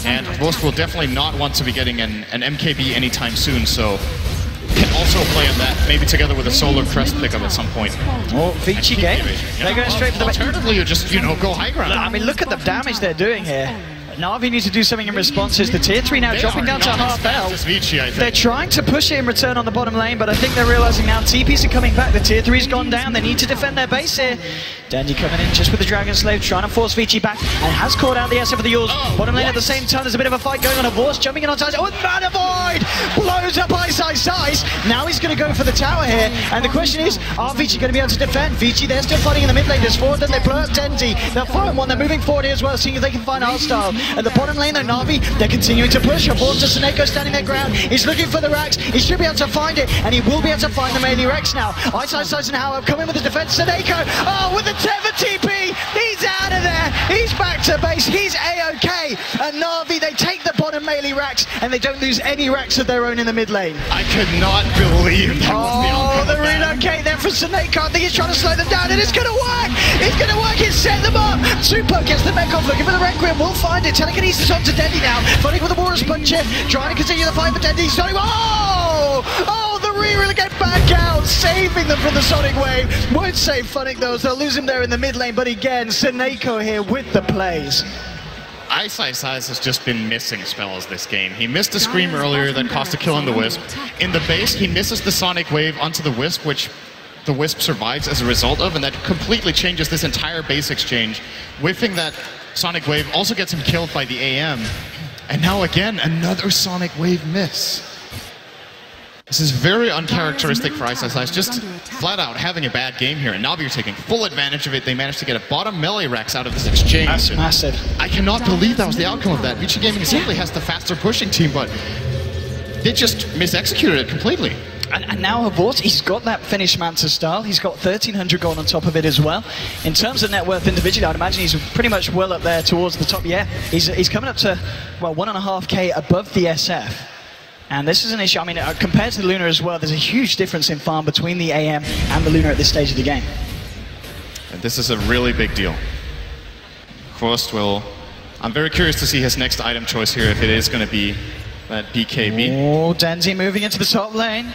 And Vorst will definitely not want to be getting an MKB anytime soon, so can also play on that, maybe together with a Solar Crest pickup at some point. Oh, Vici Game. They're going straight for the... Alternatively, you just, you know, go high ground. I mean, look at the damage they're doing here. Na'Vi need to do something in response. Is the tier 3 now dropping down to half health? They're trying to push it in return on the bottom lane, but I think they're realizing now TPs are coming back. The tier 3's gone down. They need to defend their base here. Dandy coming in just with the Dragon Slave, trying to force Vici back, and has caught out the SF of the Yules. Bottom lane at the same time, there's a bit of a fight going on. Vorst jumping in on sides. Oh, Mana Void! Blows up Ice. Now he's going to go for the tower here, and the question is, are Vici going to be able to defend? Vici, they're still fighting in the mid lane. There's 4 of them. They blow up Dendy. They'll fight one. They're moving forward here as well, seeing if they can find Hostile. At the bottom lane, though, Na'Vi, they're continuing to push. Vorst to Seneko standing their ground. He's looking for the Rax. He should be able to find it, and he will be able to find the melee Rex now. Ice and Hao come in with the defense. Seneko, oh, with the Tether TP. He's out of there. He's back to base. He's A-OK. And Na'Vi, they take the bottom melee Rax, and they don't lose any Rax of their own in the mid lane. I could not believe that was the outcome. Oh, the relocate there for Seneko. I think he's trying to slow them down, and it's going to work. It's going to work. He's set them up. Super gets the mech off, looking for the Requiem. We'll find it. Telekinesis on to Dendy now. Fighting with the Walrus Punch here. Trying to continue the fight for Dendy. Starting. Oh, the relocate back out, saving them from the Sonic Wave. Won't save Funnick though, so they'll lose him there in the mid lane. But again, Seneko here with the plays. Ice has just been missing spells this game. He missed a Scream earlier that cost a kill on the Wisp. In the base, he misses the Sonic Wave onto the Wisp, which the Wisp survives as a result of, and that completely changes this entire base exchange. Whiffing that Sonic Wave also gets him killed by the AM. And now again, another Sonic Wave miss. This is very uncharacteristic for Ice, just flat out having a bad game here, and Na'Vi are taking full advantage of it. They managed to get a bottom melee Rex out of this exchange. That's massive. I cannot believe that was the outcome of that. Vici Gaming simply has the faster pushing team, but they just misexecuted it completely. And now Vorst, he's got that Finnish Manta style. He's got 1,300 gold on top of it as well. In terms of net worth individually, I'd imagine he's pretty much well up there towards the top. Yeah, he's coming up to, well, 1.5k above the SF. And this is an issue, I mean, compared to the Luna as well, there's a huge difference in farm between the AM and the Luna at this stage of the game. And this is a really big deal. Vorst will... I'm very curious to see his next item choice here, if it is going to be that BKB. Oh, Denzi moving into the top lane.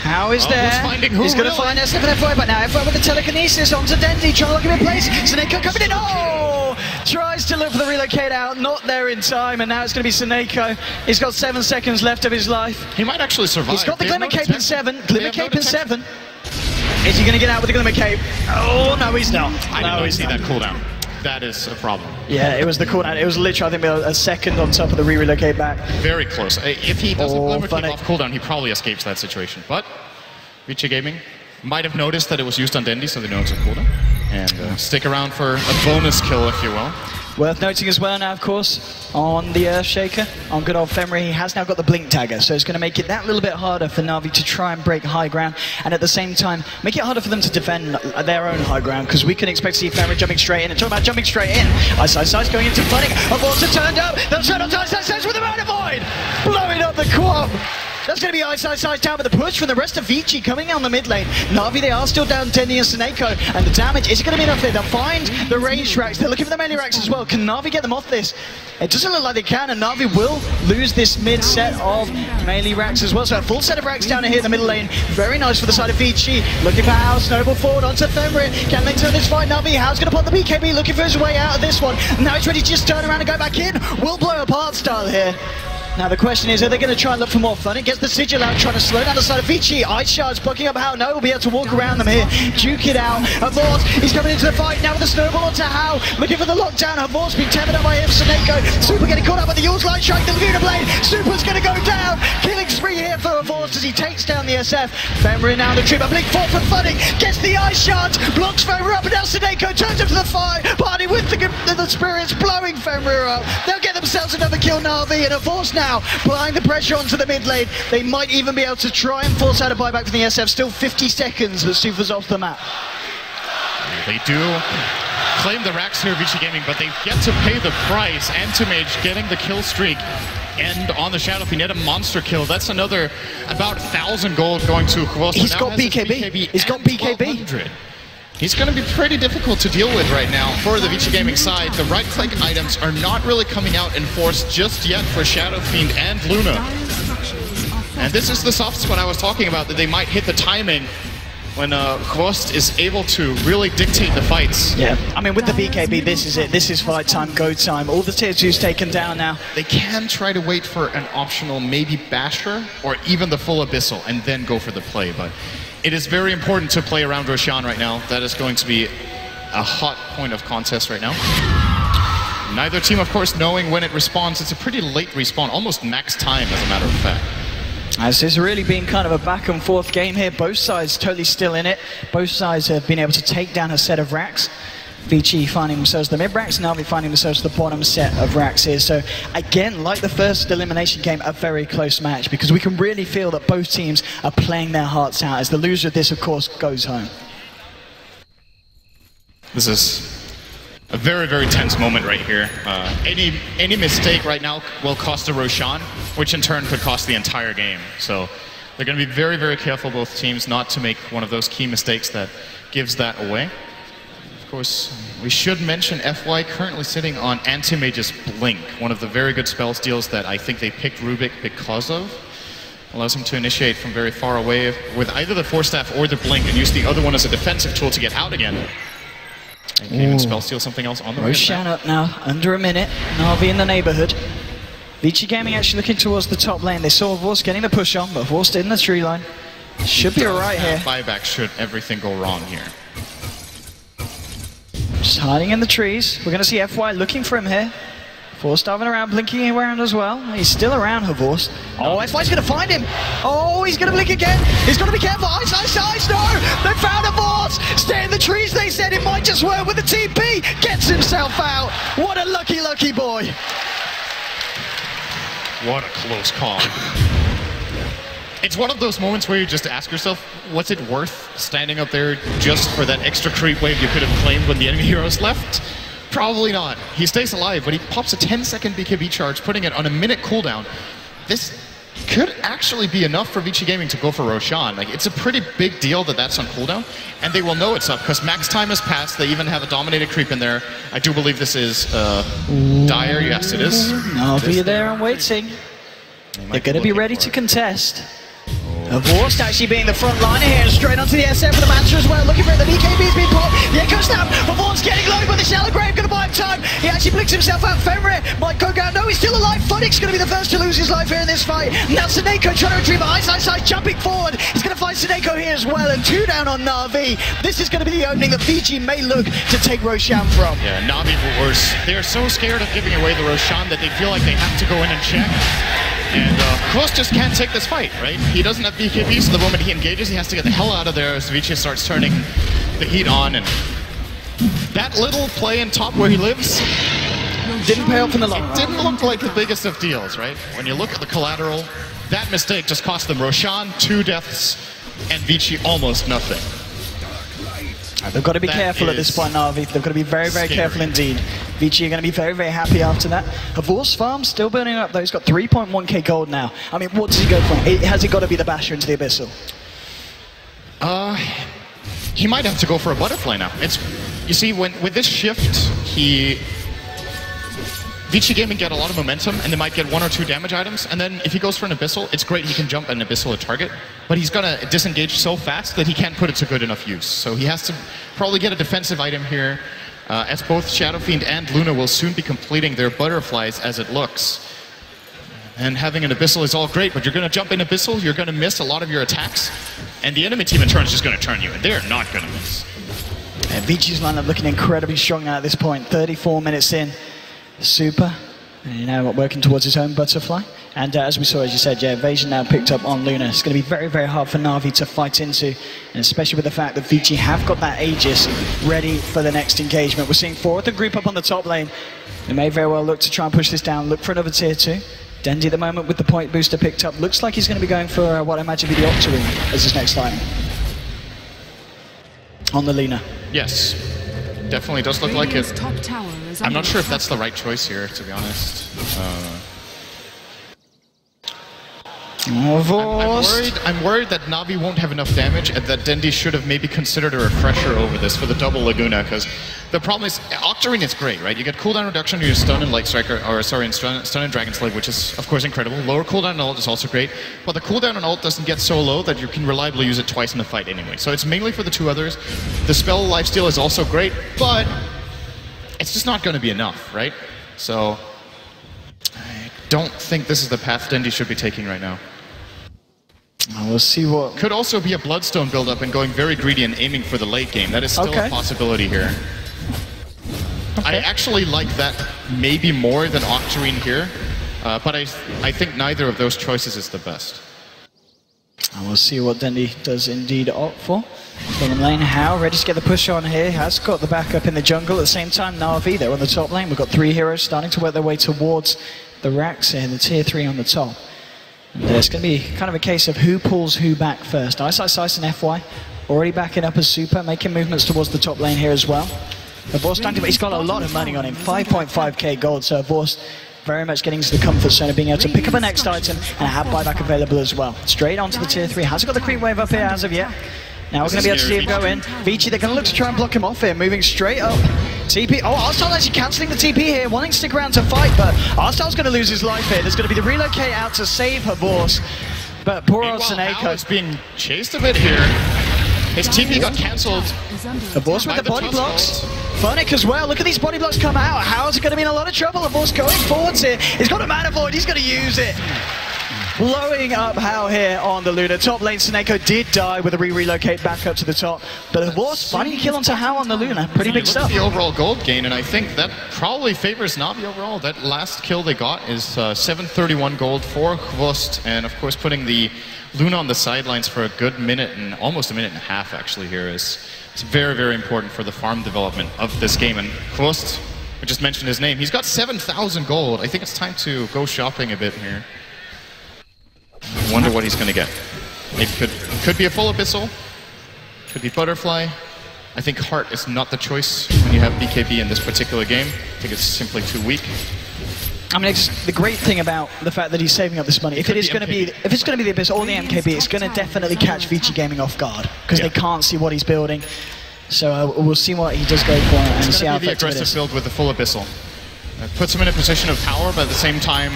Hao is there. He's going to find SF and F5, but now F5 with the telekinesis onto Denzi, trying to look him in place. Seneko coming in. Oh! Tries to look for the relocate out, not there in time, and now it's going to be Seneko. He's got 7 seconds left of his life. He might actually survive. He's got the Glimmer Cape in 7. Glimmer Cape in 7. Is he going to get out with the Glimmer Cape? Oh, no, he's not. I did not see that cooldown. That is a problem. Yeah, it was the cooldown. It was literally, I think, a second on top of the relocate back. Very close. If he doesn't Glimmer Cape off cooldown, he probably escapes that situation. But Vici Gaming might have noticed that it was used on Dendy, so they know it's a cooldown. And stick around for a bonus kill, if you will. Worth noting as well now, of course, on the Earthshaker, on good old Fenrir, he has now got the Blink Dagger, so it's going to make it that little bit harder for Na'Vi to try and break high ground, and at the same time, make it harder for them to defend their own high ground, because we can expect to see Fenrir jumping straight in, and talking about jumping straight in, Ice going into Funnick, Aborta turned up, they'll turn on to Ice with the Mana Void, blowing up the Quap. That's going to be Ice down, but the push from the rest of Vici coming on the mid lane. Na'Vi, they are still down Denny and Seneko, and the damage is going to be enough there. They'll find the ranged racks. They're looking for the melee racks as well. Can Na'Vi get them off this? It doesn't look like they can, and Na'Vi will lose this mid set of melee racks as well. So a full set of racks down here in the middle lane. Very nice for the side of Vici. Looking for Hao, snowball forward onto Fenrir. Can they turn this fight? Na'Vi, Hao's going to pop the BKB, looking for his way out of this one. Now he's ready to just turn around and go back in. Will blow apart style here. Now the question is, are they going to try and look for more fun? It gets the Sigil out, trying to slow down the side of Vici. Ice Shards blocking up Hao. No, we'll be able to walk around them here. Duke it out. Havors, he's coming into the fight now with the snowball onto Hao. Looking for the lockdown. Havors being tethered up by him. Seneko. Super getting caught up with the Yule's Light Strike. The Laguna Blade. Super's going to go down. Killing spree here for Havors as he takes down the SF. Fenrir now the trip. A blink forward for Funning. Gets the Ice Shards. Blocks Fenrir up, and now Seneko turns him to the fight. Party with the spirits blowing Fenrir up. They'll get themselves another kill, Na'Vi, and Havors now applying the pressure onto the mid lane. They might even be able to try and force out a buyback from the SF. Still 50 seconds, but Super's off the map. They do claim the racks here, Vici Gaming, but they get to pay the price. Anti-Mage getting the kill streak. And on the Shadow Fiend, a monster kill. That's another about 1,000 gold going to Havors. He's got BKB. He's got BKB. He's going to be pretty difficult to deal with right now for the Vici Gaming side. The right-click items are not really coming out in force just yet for Shadow Fiend and Luna. And this is the soft spot I was talking about, that they might hit the timing when Havors is able to really dictate the fights. Yeah, I mean, with the BKB, this is it. This is fight time, go time. All the tier 2's taken down now. They can try to wait for an optional maybe Basher or even the full Abyssal and then go for the play, but it is very important to play around Roshan right now. That is going to be a hot point of contest right now. Neither team, of course, knowing when it respawns. It's a pretty late respawn, almost max time, as a matter of fact. As this has really been kind of a back and forth game here. Both sides totally still in it. Both sides have been able to take down a set of racks. Vici finding themselves the mid racks, Na'Vi finding themselves the bottom set of racks here. So again, like the first elimination game, a very close match, because we can really feel that both teams are playing their hearts out, as the loser of this, of course, goes home. This is a very, very tense moment right here. Any mistake right now will cost a Roshan, which in turn could cost the entire game. So they're going to be very, very careful, both teams, not to make one of those key mistakes that gives that away. Of course, we should mention FY currently sitting on Anti-Mage's Blink, one of the very good spell steals that I think they picked Rubik because of. Allows him to initiate from very far away with either the Force Staff or the Blink and use the other one as a defensive tool to get out again. And can even spell steal something else on the Roshan up now, under a minute. Na'Vi in the neighborhood. Vici Gaming actually looking towards the top lane. They saw Havors getting the push on, but Havors in the tree line. Should be alright here. Buyback should everything go wrong here. Just hiding in the trees. We're going to see FY looking for him here. Force diving around, blinking around as well. He's still around, Havors. Oh, FY's going to find him. Oh, he's going to blink again. He's got to be careful. Ice, no! They found Havors. Stay in the trees, they said. It might just work with the TP. Gets himself out. What a lucky, lucky boy. What a close call. It's one of those moments where you just ask yourself, what's it worth standing up there just for that extra creep wave you could have claimed when the enemy heroes left? Probably not. He stays alive, but he pops a 10-second BKB charge, putting it on a minute cooldown. This could actually be enough for Vici Gaming to go for Roshan. Like, it's a pretty big deal that that's on cooldown, and they will know it's up because max time has passed. They even have a dominated creep in there. I do believe this is Dire. Yes, it is. I'll be there and waiting. They're going to be ready to contest. Havors actually being the front liner here, straight onto the SF for the Mantra as well, looking for it. The BKB's been popped. The Echo Snap. Havors getting low, but the Shallow Grave going to buy him time. He actually blinks himself out. Fenrir might go down. No, he's still alive. Funnick's going to be the first to lose his life here in this fight. Now Seneko trying to retrieve Ice, jumping forward. He's going to find Seneko here as well, and 2 down on Na'Vi. This is going to be the opening that Vici may look to take Roshan from. Yeah, Na'Vi were worse. They're so scared of giving away the Roshan that they feel like they have to go in and check. And Kroos just can't take this fight, right? He doesn't have BKB, so the moment he engages, he has to get the hell out of there as Vici starts turning the heat on. And that little play in top where he lives didn't pay off in the long run. It didn't look like the biggest of deals, right? When you look at the collateral, that mistake just cost them Roshan 2 deaths and Vici almost nothing. They've got to be careful at this point, Na'Vi. They've got to be very, very careful indeed. Vici are going to be very, very happy after that. Havor's farm still burning up though. He's got 3.1k gold now. I mean, what does he go for? Has he got to be the basher into the Abyssal? He might have to go for a butterfly now. You see, with this shift, Vici Gaming get a lot of momentum, and they might get 1 or 2 damage items, and then if he goes for an Abyssal, it's great, he can jump an Abyssal at target, but he's gonna disengage so fast that he can't put it to good enough use. So he has to probably get a defensive item here, as both Shadow Fiend and Luna will soon be completing their butterflies as it looks. And having an Abyssal is all great, but you're gonna jump in Abyssal, you're gonna miss a lot of your attacks, and the enemy team in turn is just gonna turn you, and they're not gonna miss. And Vici's lineup looking incredibly strong now at this point, 34 minutes in. Super, and you know, working towards his own butterfly. And as we saw, as you said, yeah, Evasion now picked up on Luna. It's going to be very, very hard for Na'Vi to fight into, and especially with the fact that Vici have got that Aegis ready for the next engagement. We're seeing 4 of the group up on the top lane. They may very well look to try and push this down, look for another tier 2. Dendi at the moment with the point booster picked up. Looks like he's going to be going for what I imagine to be the Octarine as his next item. On the Luna. Yes, definitely does look like it. I'm not sure if that's the right choice here, to be honest. I'm worried that Na'Vi won't have enough damage, and that Dendi should have maybe considered a refresher over this for the double Laguna, because the problem is, Octarine is great, right? You get cooldown reduction to your stun and Light Striker, or sorry, stun and Dragon Slave, which is of course incredible. Lower cooldown and ult is also great, but the cooldown and ult doesn't get so low that you can reliably use it twice in the fight anyway. So it's mainly for the 2 others. The spell lifesteal is also great, but it's just not going to be enough, right? So I don't think this is the path Dendi should be taking right now. We'll see what... Could also be a Bloodstone build-up and going very greedy and aiming for the late game. That is still a possibility here. I actually like that maybe more than Octarine here, but I think neither of those choices is the best. And we'll see what Dendi does indeed opt for. Bottom lane, How ready to get the push on here, has got the backup in the jungle. At the same time, Na'Vi, they're on the top lane. We've got 3 heroes starting to work their way towards the racks here, the tier 3 on the top. And it's going to be kind of a case of who pulls who back first. Ice and FY already backing up as Super, making movements towards the top lane here as well. Havor's starting to, he's got a lot of money on him, 5.5k gold, so Havor's very much getting to the comfort zone of being able to pick up a next item and have buyback available as well. Straight onto the tier 3, hasn't got the creep wave up here as of yet. Now we're going to be able to see him go in. Vici, they're going to look to try and block him off here, moving straight up. TP, oh, Arstyle actually cancelling the TP here, wanting to stick around to fight, but Arstyle's going to lose his life here. There's going to be the relocate out to save Havor's, but poor old Seneko is being chased a bit here. His TP got cancelled. Havor's with the body blocks. Phonic as well, look at these body blocks come out. How's it going to be in a lot of trouble? Havor's going forwards here. He's got a mana void, he's going to use it. Blowing up How here on the Luna. Top lane, Seneko did die with a relocate back up to the top. But Havor's finding a kill onto How on the Luna. Pretty big stuff. The overall gold gain, and I think that probably favors Na'Vi overall. That last kill they got is 731 gold for Hvust, and of course putting the Luna on the sidelines for a good minute, and almost a minute and a half actually here is very, very important for the farm development of this game. And Hvust, I just mentioned his name, he's got 7,000 gold. I think it's time to go shopping a bit here. I wonder what he's going to get. Maybe could be a full Abyssal, could be Butterfly. I think Heart is not the choice when you have BKB in this particular game. I think it's simply too weak. I mean, it's the great thing about the fact that he's saving up this money. If it's going to be the Abyssal or the MKB, it's going to definitely catch Vici Gaming off guard because they can't see what he's building. So we'll see what he does go for and see how effective it is. It's going to be the aggressive build with the full Abyssal. It puts him in a position of power, but at the same time,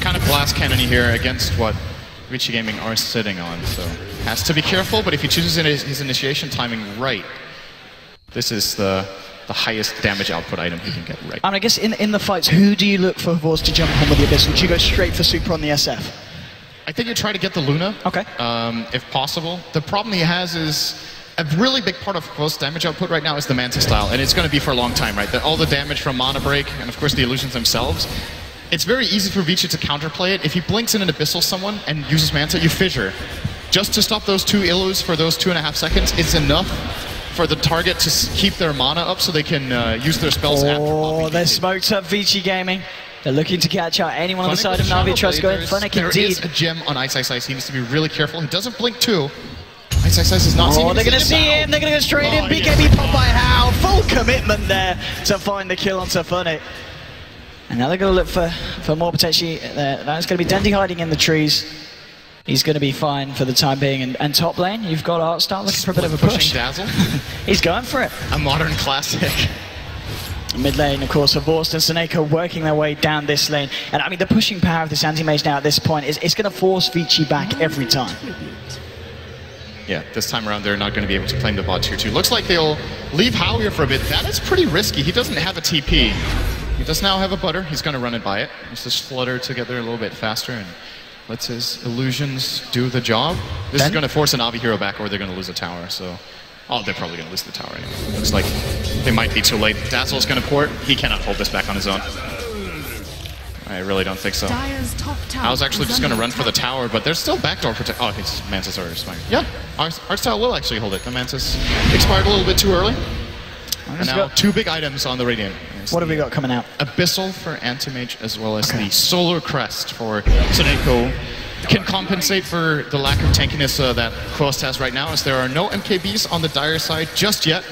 kind of glass cannon-y here against what Vici Gaming are sitting on, so has to be careful, but if he chooses his initiation timing right, this is the highest damage output item he can get right. I guess in the fights, who do you look for Havor's to jump on with the Abyssal? Do you go straight for Super on the SF? I think you try to get the Luna, if possible. The problem he has is a really big part of Havor's damage output right now is the Manta style, and it's going to be for a long time, right? All the damage from Mana Break, and of course the illusions themselves. It's very easy for Vici to counterplay it. If he blinks in an Abyssal someone and uses Manta, you fissure. Just to stop those 2 illus for those 2.5 seconds, it's enough for the target to keep their mana up so they can use their spells after. Oh, they're smoked up Vici Gaming. They're looking to catch out anyone on the side of Na'Vi. Trust going. Funnick indeed. There is a gem on Ice. He needs to be really careful. He doesn't blink too. Ice is not seeing they're going to see him. They're going to go straight in. BKB popped by How. Full commitment there to find the kill on Funny. And now they're going to look for more potentially. That's going to be Dendi hiding in the trees. He's going to be fine for the time being. And top lane, you've got Artstar looking for a bit of a push. Dazzle. He's going for it. A modern classic. Mid lane, of course, of Vorst and Seneca working their way down this lane. And I mean, the pushing power of this anti-mage now at this point is it's going to force Vici back every time. Yeah, this time around they're not going to be able to claim the bot tier 2. Looks like they'll leave How here for a bit. That is pretty risky. He doesn't have a TP. He does now have a butter. He's going to run it by it. He's just flutter together a little bit faster and lets his illusions do the job. This is going to force a Na'Vi hero back, or they're going to lose a tower. So, they're probably going to lose the tower anyway. Looks like they might be too late. Dazzle's going to port. He cannot hold this back on his own. I really don't think so. I was actually just going to run for the tower, but there's still backdoor protection. Oh, his Mantis already expired. Yeah, Artstar will actually hold it. The Mantis expired a little bit too early. And now 2 big items on the Radiant. What have we got coming out? Abyssal for Anti-Mage, as well as the Solar Crest for Tsuneko. Can compensate for the lack of tankiness that Quost has right now, as there are no MKBs on the Dire side just yet.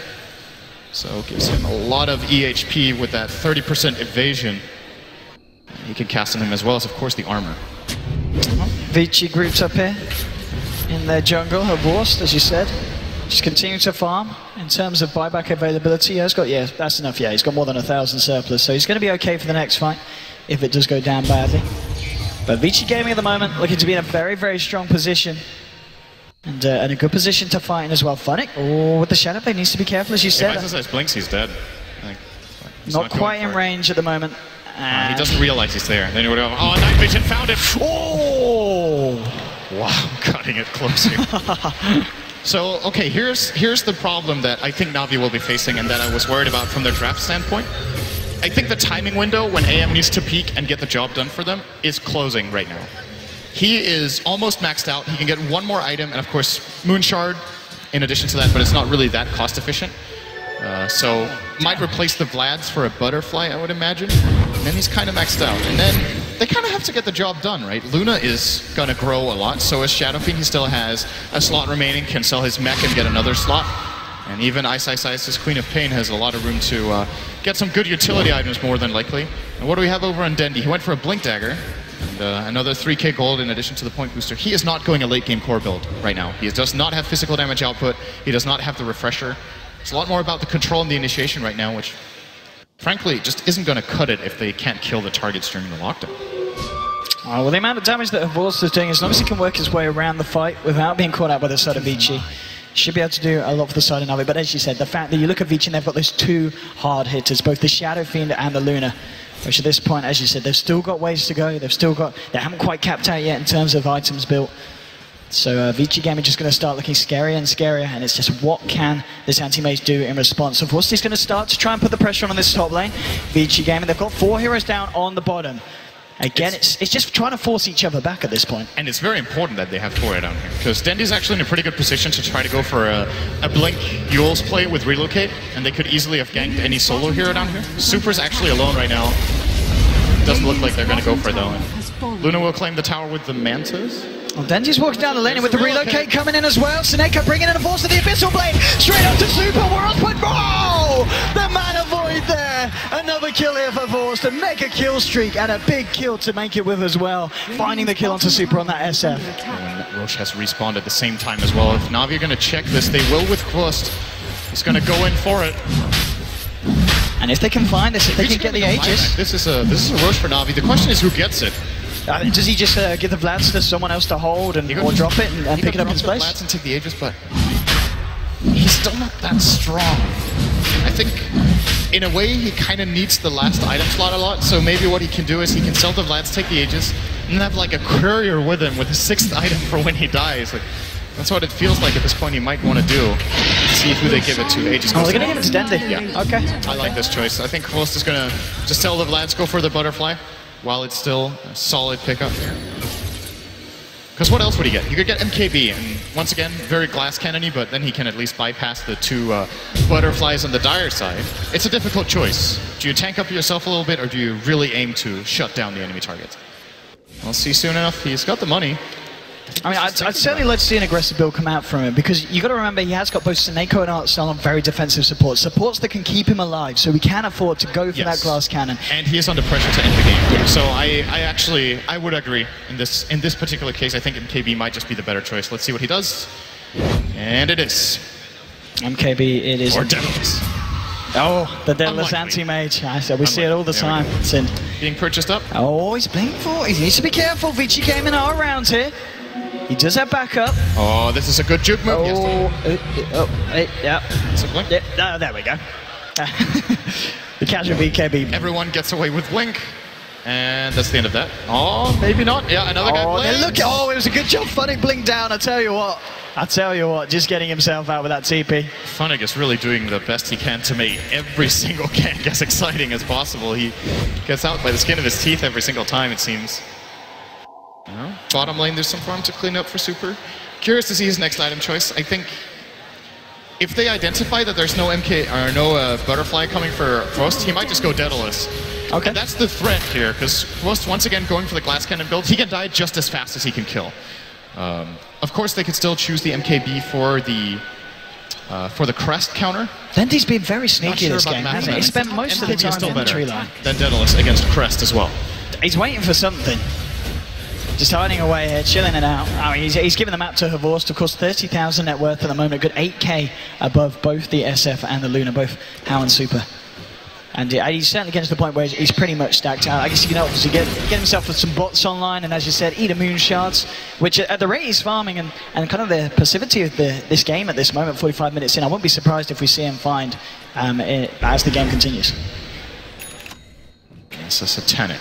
So gives him a lot of EHP with that 30% evasion. He can cast on him, as well as, of course, the armor. Vici groups up here in their jungle, her Vorst, as you said. Just continue to farm. In terms of buyback availability, he's got, that's enough. Yeah, he's got more than 1,000 surplus, so he's going to be okay for the next fight if it does go down badly. But Vici Gaming at the moment looking to be in a very, very strong position. And a good position to fight in as well. Funnick, with the Shadow Blade, needs to be careful, as you said. If Ice blinks, he's dead. He's not quite in range at the moment. He doesn't realize he's there. Then he would go, Night Vision found it! Oh! Wow, cutting it closer. So, okay, here's the problem that I think Na'Vi will be facing and that I was worried about from their draft standpoint. I think the timing window when AM needs to peak and get the job done for them is closing right now. He is almost maxed out. He can get 1 more item, and of course, Moonshard in addition to that, but it's not really that cost efficient. So, might replace the Vlads for a Butterfly, I would imagine. And then he's kind of maxed out. And then they kind of have to get the job done, right? Luna is going to grow a lot, so is Shadow Fiend. He still has a slot remaining, can sell his mech and get another slot. And even Ice, his Queen of Pain, has a lot of room to get some good utility items, more than likely. And what do we have over on Dendi? He went for a Blink Dagger, and another 3k gold in addition to the point booster. He is not going a late game core build right now. He does not have physical damage output. He does not have the refresher. It's a lot more about the control and the initiation right now, which frankly just isn't going to cut it if they can't kill the targets during the lockdown. Well, the amount of damage that Vorst is doing, as long as he can work his way around the fight without being caught out by the side of Vici, should be able to do a lot for the side of Na'Vi. But as you said, the fact that you look at Vici and they've got those 2 hard hitters, both the Shadow Fiend and the Luna, which at this point, as you said, they've still got ways to go. They haven't quite capped out yet in terms of items built. So Vici Gaming just going to start looking scarier and scarier, and it's just what can this anti-mage do in response. So Vorst is going to start to try and put the pressure on this top lane. Vici Gaming, they've got 4 heroes down on the bottom. Again, it's just trying to force each other back at this point. And it's very important that they have Tora down here, because Dendi's actually in a pretty good position to try to go for a Blink Yule's play with Relocate, and they could easily have ganked any solo hero down here. Super's actually alone right now. Doesn't look like they're going to go for it, though. And Luna will claim the tower with the Mantis. Well, Denji's walking down the lane with the Relocate coming in as well. Seneca bringing in a force of the Abyssal Blade. Straight up to Super World, but oh! The Mana Void there. Another kill here for Vorst. A mega kill streak and a big kill to make it with as well. Finding the kill onto Super on that SF. And Roche has respawned at the same time as well. If Na'Vi are going to check this, they will with Quost. He's going to go in for it. And if they can find this, if they can get the Aegis. This is a Roche for Na'Vi. The question is who gets it. Does he just give the Vlads to someone else to hold and or drop it and pick it up in space? Vlads and take the Aegis, but he's still not that strong. I think, in a way, he kind of needs the last item slot a lot. So maybe what he can do is he can sell the Vlads, take the Aegis, and then have like a courier with him with a 6th item for when he dies. Like, that's what it feels like at this point. He might want to do. See who they give it to. Aegis. Oh, they're going to give it to Dendi. Yeah. Okay. I like this choice. I think Quost is going to just tell the Vlads go for the Butterfly, while it's still a solid pickup. Because what else would he get? He could get MKB, and once again, very glass cannon-y, but then he can at least bypass the 2 Butterflies on the Dire side. It's a difficult choice. Do you tank up yourself a little bit, or do you really aim to shut down the enemy target? We'll see soon enough. He's got the money. I mean, I'd certainly like to see an aggressive build come out from him, because you got to remember he has got both Seneko and Artstyle on very defensive supports that can keep him alive, so we can afford to go for that glass cannon. And he is under pressure to end the game. Yeah. So I would agree in this particular case. I think MKB might just be the better choice. Let's see what he does. And it is. MKB, it is. Or Daedalus. Oh, the Daedalus anti-mage. I said we see it all the time. Being purchased up. Oh, he's playing for. He needs to be careful. Vici gaming all around here. He does have backup. Oh, this is a good juke move. Yeah. Oh, there we go. The casual BKB. Everyone gets away with Blink. And that's the end of that. Oh, maybe not. Yeah, another guy blinks. Look, it was a good job Funnick blinked down, I tell you what, just getting himself out with that TP. Funnick is really doing the best he can to make every single gank as exciting as possible. He gets out by the skin of his teeth every single time, it seems. Bottom lane, there's some farm to clean up for Super. Curious to see his next item choice. I think if they identify that there's no Butterfly coming for Frost, he might just go Daedalus. Okay. And that's the threat here, because Frost, once again, going for the glass cannon build, he can die just as fast as he can kill. Of course, they could still choose the MKB for the crest counter. Dendy's been very sneaky this game, hasn't he? He spent most of the time in the tree line. Then Daedalus against crest as well. He's waiting for something. Just hiding away here, chilling it out. I mean, he's given the map to Horvorst, of course, 30,000 net worth at the moment, good 8k above both the SF and the Luna, both How and Super. And he's certainly getting to the point where he's pretty much stacked out. I guess he can obviously get himself with some bots online, and as you said, eat a moon shards, which at the rate he's farming and kind of the passivity of this game at this moment, 45 minutes in, I wouldn't be surprised if we see him find as the game continues. It's a Satanic.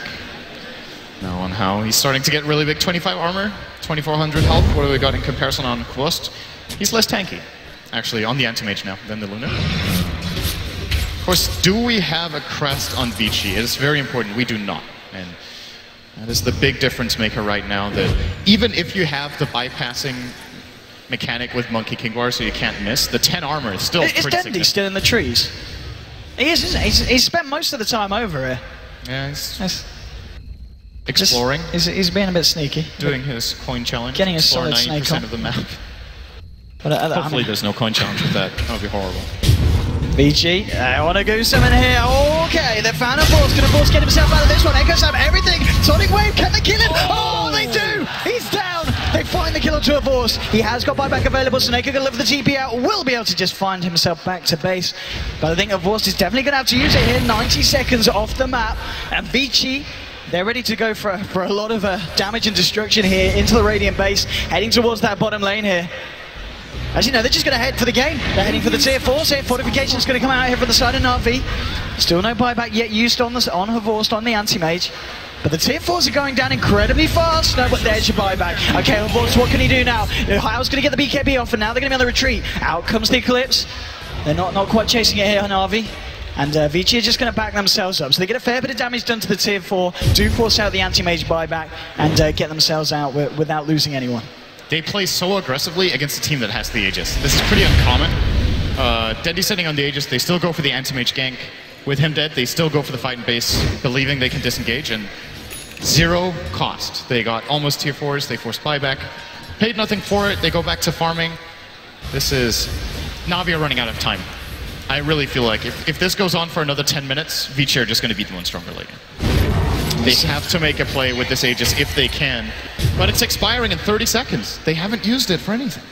Now on How, he's starting to get really big, 25 armor, 2400 health. What do we got in comparison on Quost? He's less tanky, actually, on the anti-mage now than the Luna. Of course, do we have a crest on Vici? It is very important. We do not. And that is the big difference maker right now, that even if you have the bypassing mechanic with Monkey King Bar so you can't miss, the 10 armor is still pretty significant. Is Dendy still in the trees? He is, isn't he? He's spent most of the time over here. Yeah, he's exploring. He's being a bit sneaky. Doing his coin challenge. Getting a solid 90% of the map. But, hopefully there's no coin challenge with that. That would be horrible. Vici, I want to go summon here. Okay, they found a force. Can a force get himself out of this one? Echoes have everything. Sonic Wave, can they kill him? Oh, they do! He's down! They find the kill onto a force. He has got buyback available. Snake can live the TP out. Will be able to just find himself back to base. But I think a force is definitely going to have to use it here. 90 seconds off the map. And Vici, they're ready to go for a lot of damage and destruction here into the Radiant base. Heading towards that bottom lane here. As you know, they're just going to head for the game. They're heading for the tier 4. So Fortification's going to come out here from the side of Na'Vi. Still no buyback yet used on Horvorst, on the anti-mage. But the tier 4s are going down incredibly fast. No, but there's your buyback. Okay, Horvorst, what can he do now? How's going to get the BKB off, and now they're going to be on the retreat. Out comes the Eclipse. They're not quite chasing it here on Na'Vi. And Vici are just going to back themselves up. So they get a fair bit of damage done to the tier 4, do force out the anti-mage buyback, and get themselves out without losing anyone. They play so aggressively against a team that has the Aegis. This is pretty uncommon. Dendy setting on the Aegis, they still go for the anti-mage gank. With him dead, they still go for the fight in base, believing they can disengage, and zero cost. They got almost tier 4s, they forced buyback. Paid nothing for it, they go back to farming. This is... Na'Vi are running out of time. I really feel like if this goes on for another 10 minutes, Vici are just going to beat the one stronger lane. They have to make a play with this Aegis if they can. But it's expiring in 30 seconds. They haven't used it for anything.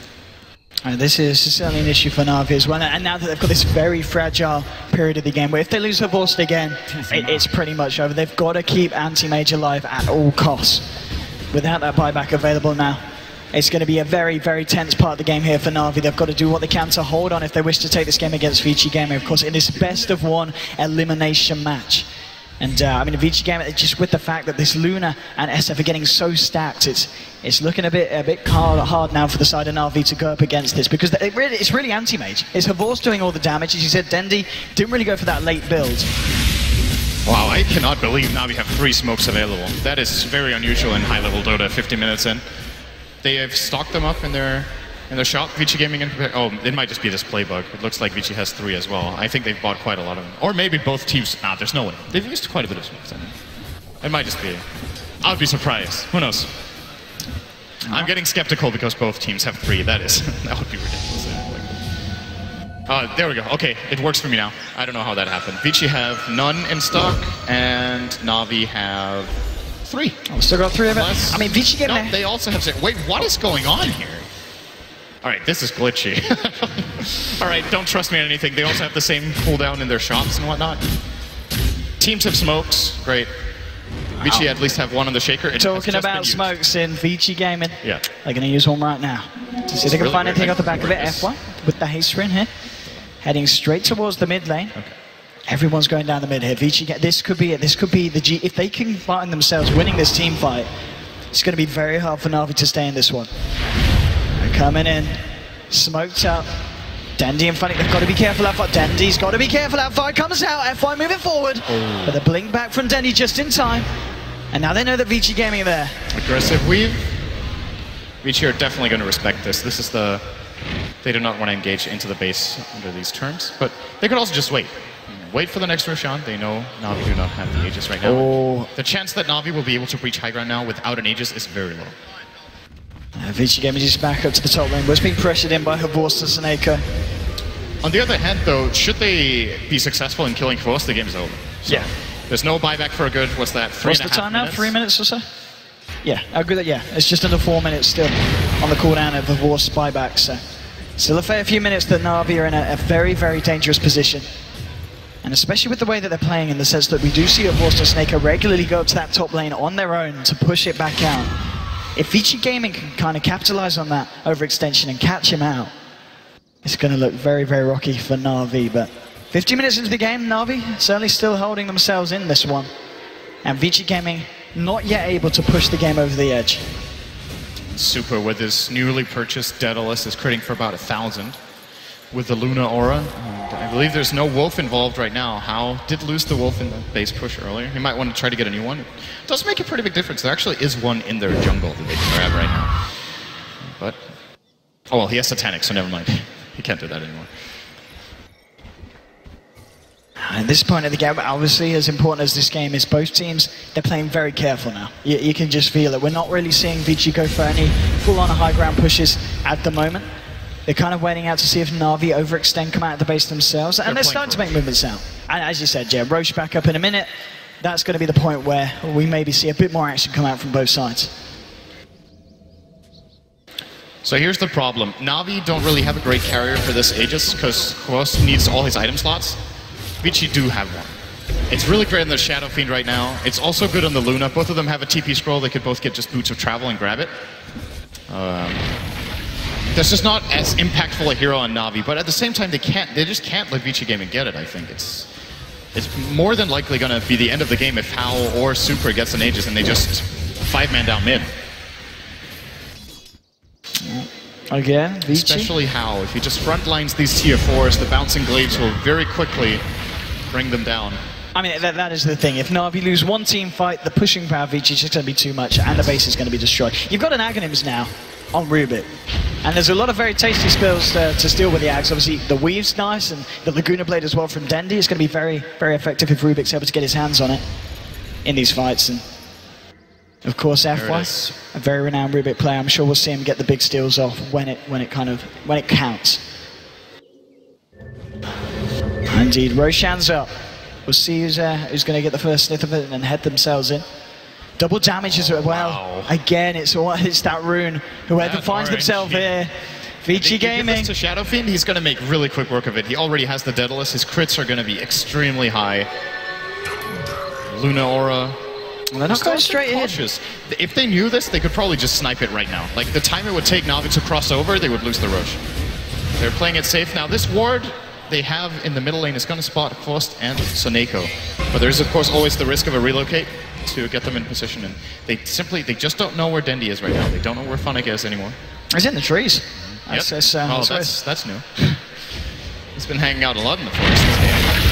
This is certainly an issue for Na'Vi as well. And now that they've got this very fragile period of the game, where if they lose Horvorst again, it's pretty much over. They've got to keep anti-mage alive at all costs. Without that buyback available now, it's going to be a very, very tense part of the game here for Na'Vi. They've got to do what they can to hold on if they wish to take this game against Vici Gaming, of course, in this best-of-1 elimination match. And I mean, Vici Gaming, just with the fact that this Luna and SF are getting so stacked, it's looking a bit hard now for the side of Na'Vi to go up against this, because it's really anti-mage. It's Horvorst doing all the damage. As you said, Dendy didn't really go for that late build. Wow, I cannot believe Na'Vi have 3 smokes available. That is very unusual in high-level Dota, 50 minutes in. They have stocked them up in their shop, Vici Gaming. Oh, it might just be this play bug. It looks like Vici has 3 as well. I think they've bought quite a lot of them. Or maybe both teams. Nah, there's no way. They've used quite a bit of smokes. It might just be. I would be surprised. Who knows? I'm getting skeptical because both teams have 3. That would be ridiculous. There we go. Okay, it works for me now. I don't know how that happened. Vici have none in stock, and Na'Vi have 3. Oh, still got 3 of it. I mean, Vici getting no, they also have 6. Wait, what is going on here? All right, this is glitchy. All right, don't trust me on anything. They also have the same cooldown in their shots and whatnot. Teams have smokes. Great. Vici at least have 1 on the shaker. Talking about smokes in Vici gaming. Yeah. They're going to use one right now. To see if they can find anything off the back of it. F1 with the haste sprint here. Heading straight towards the mid lane. Okay. Everyone's going down the mid here. Vici, this could be it. This could be the G. If they can find themselves winning this team fight, it's going to be very hard for Na'Vi to stay in this one. They're coming in. Smoked up. Dandy and Funny, they've got to be careful out fight. Dandy's got to be careful out fight. Comes out. F1 moving forward. Oh. But the blink back from Dandy just in time. And now they know that Vici gaming are there. Aggressive weave. Vici are definitely going to respect this. This is the... They do not want to engage into the base under these terms, but they could also just wait. Wait for the next Roshan. They know Na'Vi do not have the Aegis right now. Oh. The chance that Na'Vi will be able to breach high ground now without an Aegis is very low. Vici gaming is back up to the top lane, was being pressured in by Hvorst and Seneko. On the other hand, though, should they be successful in killing Hvorst, the game is over. So yeah. There's no buyback for a good, what's that, 3.5 minutes? What's the time now? 3 minutes or so? Yeah, yeah, it's just under 4 minutes still on the cooldown of Hvorst buyback, so... Still a fair few minutes that Na'Vi are in a very, very dangerous position. And especially with the way that they're playing, in the sense that we do see Hvorst and Seneko regularly go up to that top lane on their own to push it back out. If Vici Gaming can kind of capitalize on that overextension and catch him out, it's going to look very, very rocky for Na'Vi. But 50 minutes into the game, Na'Vi certainly still holding themselves in this one. And Vici Gaming not yet able to push the game over the edge. Super with his newly purchased Daedalus is critting for about 1,000 with the Luna Aura. And I believe there's no Wolf involved right now. Hao did lose the Wolf in the base push earlier. He might want to try to get a new one. It does make a pretty big difference. There actually is one in their jungle that they can grab right now. But, oh well, he has Satanic, so never mind. He can't do that anymore. At this point of the game, obviously, as important as this game is, both teams, they're playing very careful now. You can just feel it. We're not really seeing Vici go for any full-on high ground pushes at the moment. They're kind of waiting out to see if Na'Vi overextend, come out of the base themselves, and they're starting to make movements out. And as you said, yeah, Roche back up in a minute. That's going to be the point where we maybe see a bit more action come out from both sides. So here's the problem. Na'Vi don't really have a great carrier for this Aegis, because Hvorst needs all his item slots. Vici do have one. It's really great in the Shadow Fiend right now. It's also good on the Luna. Both of them have a TP scroll. They could both get just Boots of Travel and grab it. That's just not as impactful a hero on Na'Vi, but at the same time, they just can't let Vici Gaming get it, I think. It's more than likely going to be the end of the game if Hao or Super gets an Aegis and they just 5-man down mid. Again, Vici. Especially Hao. If he just frontlines these tier 4s, the bouncing glaives will very quickly bring them down. I mean, that is the thing. If Na'Vi lose one team fight, the pushing power of Vici is just going to be too much, and the base is going to be destroyed. You've got an Aghanims now on Rubik, and there's a lot of very tasty spells to steal with the Ags. Obviously, the Weave's nice, and the Laguna Blade as well from Dendi is going to be very, very effective if Rubik's able to get his hands on it in these fights. And of course, F1, a very renowned Rubik player. I'm sure we'll see him get the big steals off when it counts. Indeed, Roshan's up. We'll see who's going to get the first sniff of it and head themselves in. Double damage as well. Wow. Again, it's that rune. Whoever finds themselves here. Vici Gaming. To Shadow Fiend, he's going to make really quick work of it. He already has the Daedalus. His crits are going to be extremely high. Luna Aura. Well, they're not going straight in. If they knew this, they could probably just snipe it right now. Like, the time it would take Na'Vi to cross over, they would lose the Roche. They're playing it safe. Now, this ward they have in the middle lane is going to spot Hvorst and Seneko. But there's, of course, always the risk of a relocate to get them in position. And they just don't know where Dendi is right now. They don't know where Funnick is anymore. He's in the trees. Yep. That's new. He's been hanging out a lot in the forest this game.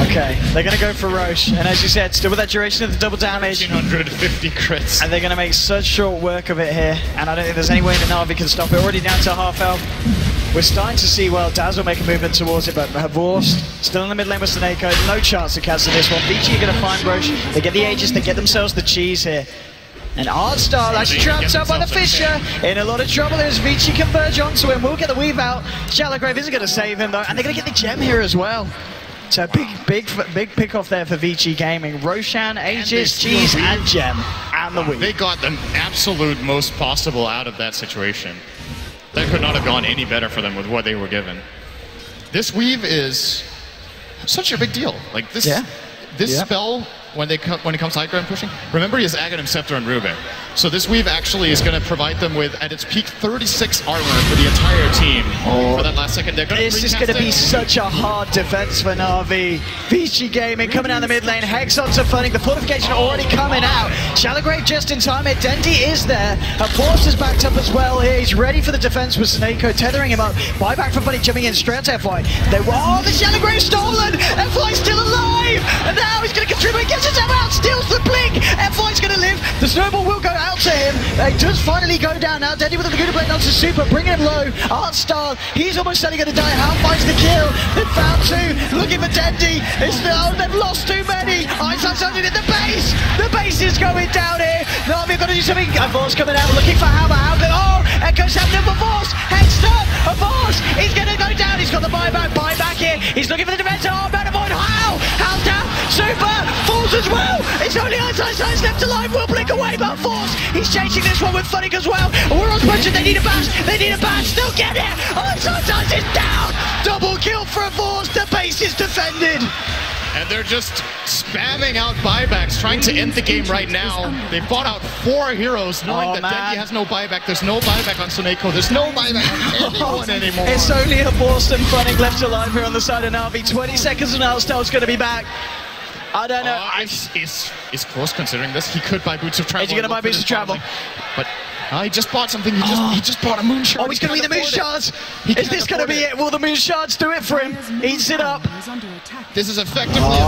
Okay, they're going to go for Roche, and as you said, still with that duration of the double damage. 150 crits. And they're going to make such short work of it here, and I don't think there's any way that Na'Vi can stop it. Already down to half health. We're starting to see, well, Dazzle make a movement towards it, but Hvorst still in the mid lane with Seneko. No chance to cancel this one. Vici are going to find Roche. They get the Aegis, they get themselves the cheese here. And Artstar, that's trapped up by the Fisher. In a lot of trouble as Vici converge onto him. We'll get the weave out. Shallowgrave isn't going to save him though, and they're going to get the gem here as well. So big pick off there for Vici Gaming. Roshan, Aegis, Cheese, and Gem. And the weave. They got the absolute most possible out of that situation. That could not have gone any better for them with what they were given. This weave is such a big deal. Like this, this spell, when it comes to high ground pushing, remember he has Aghanim, Scepter, and Rubik. So this weave actually is going to provide them with, at its peak, 36 armor for the entire team for that last second. This is going to be such a hard defense for Na'Vi. Vici Gaming coming down the mid lane. Hex onto Funning. The fortification already coming out. Shallowgrave just in time. Dendi is there. Force is backed up as well here. He's ready for the defense with Snako tethering him up. Buyback for Funny jumping in straight to FY. The Shallowgrave stolen. FY's still alive. And now he's going to contribute. Gets himself out. Steals the blink. FY's going to live. The snowball will go out to him. It does finally go down now. Dendi with the Laguna Blade onto Super, bringing him low. Artstar, he's almost certainly going to die. How finds the kill? They've found two. Looking for Dendi. They've lost too many. Einstein's only in the base. The base is going down here. Na'Vi have got to do something. Force coming out, looking for Hammer. Echo's happening for Force. Hexed up. Force. He's going to go down. He's got the buyback here. He's looking for the defense. Avoid. How's down. Super. Falls as well. It's only Einstein's left alive. Will blink away, but Force. He's chasing this one with Funny as well. We're on punch. They need a bash. They'll get it. Einstein's is down. Double kill for Force. The base is defended. And they're just spamming out buybacks, trying to end the game right now. They bought out 4 heroes, knowing that Dendi has no buyback. There's no buyback on Suneko. There's no buyback on anyone anymore. It's only a Boston Funning left alive here on the side of Na'Vi. 20 seconds and Alstel's going to be back. I don't know. Is Close considering this? He could buy Boots of Travel. Is he going to buy Boots of Travel? But he just bought something. He just bought a Moon Shard. He's going to be the Moon Shards. Is this going to be it? Will the Moon Shards do it for him? Eats it up. This is effectively a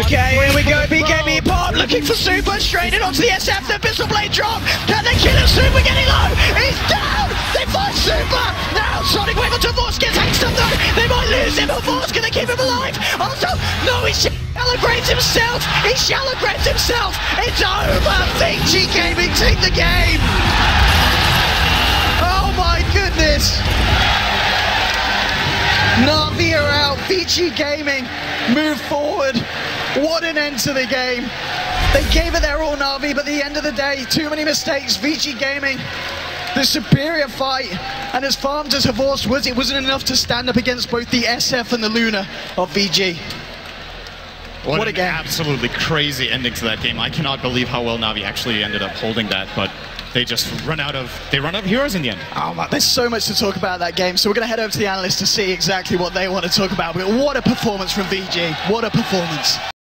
5. Okay, here we go. BKB Pop looking for Super. Straight in onto the SF. The Pistol Blade drop. Can they kill him? Super getting low. He's down. They find Super. Now Sonic Wave onto Force gets hexed up though. They might lose him. But Force going to keep him alive. Also, no, he's Shallowgraves himself. He Shallowgraves himself. It's over. Vici Gaming take the game. Oh my goodness. Na'Vi are out. Vici Gaming move forward. What an end to the game. They gave it their all, Na'Vi, but at the end of the day, too many mistakes. Vici Gaming, the superior fight, and as farmed as Havorst was, it wasn't enough to stand up against both the SF and the Luna of VG. What a game. Absolutely crazy ending to that game. I cannot believe how well Na'Vi actually ended up holding that, but they just run out of heroes in the end. Oh man, there's so much to talk about that game, so we're going to head over to the analysts to see exactly what they want to talk about. But what a performance from VG. What a performance.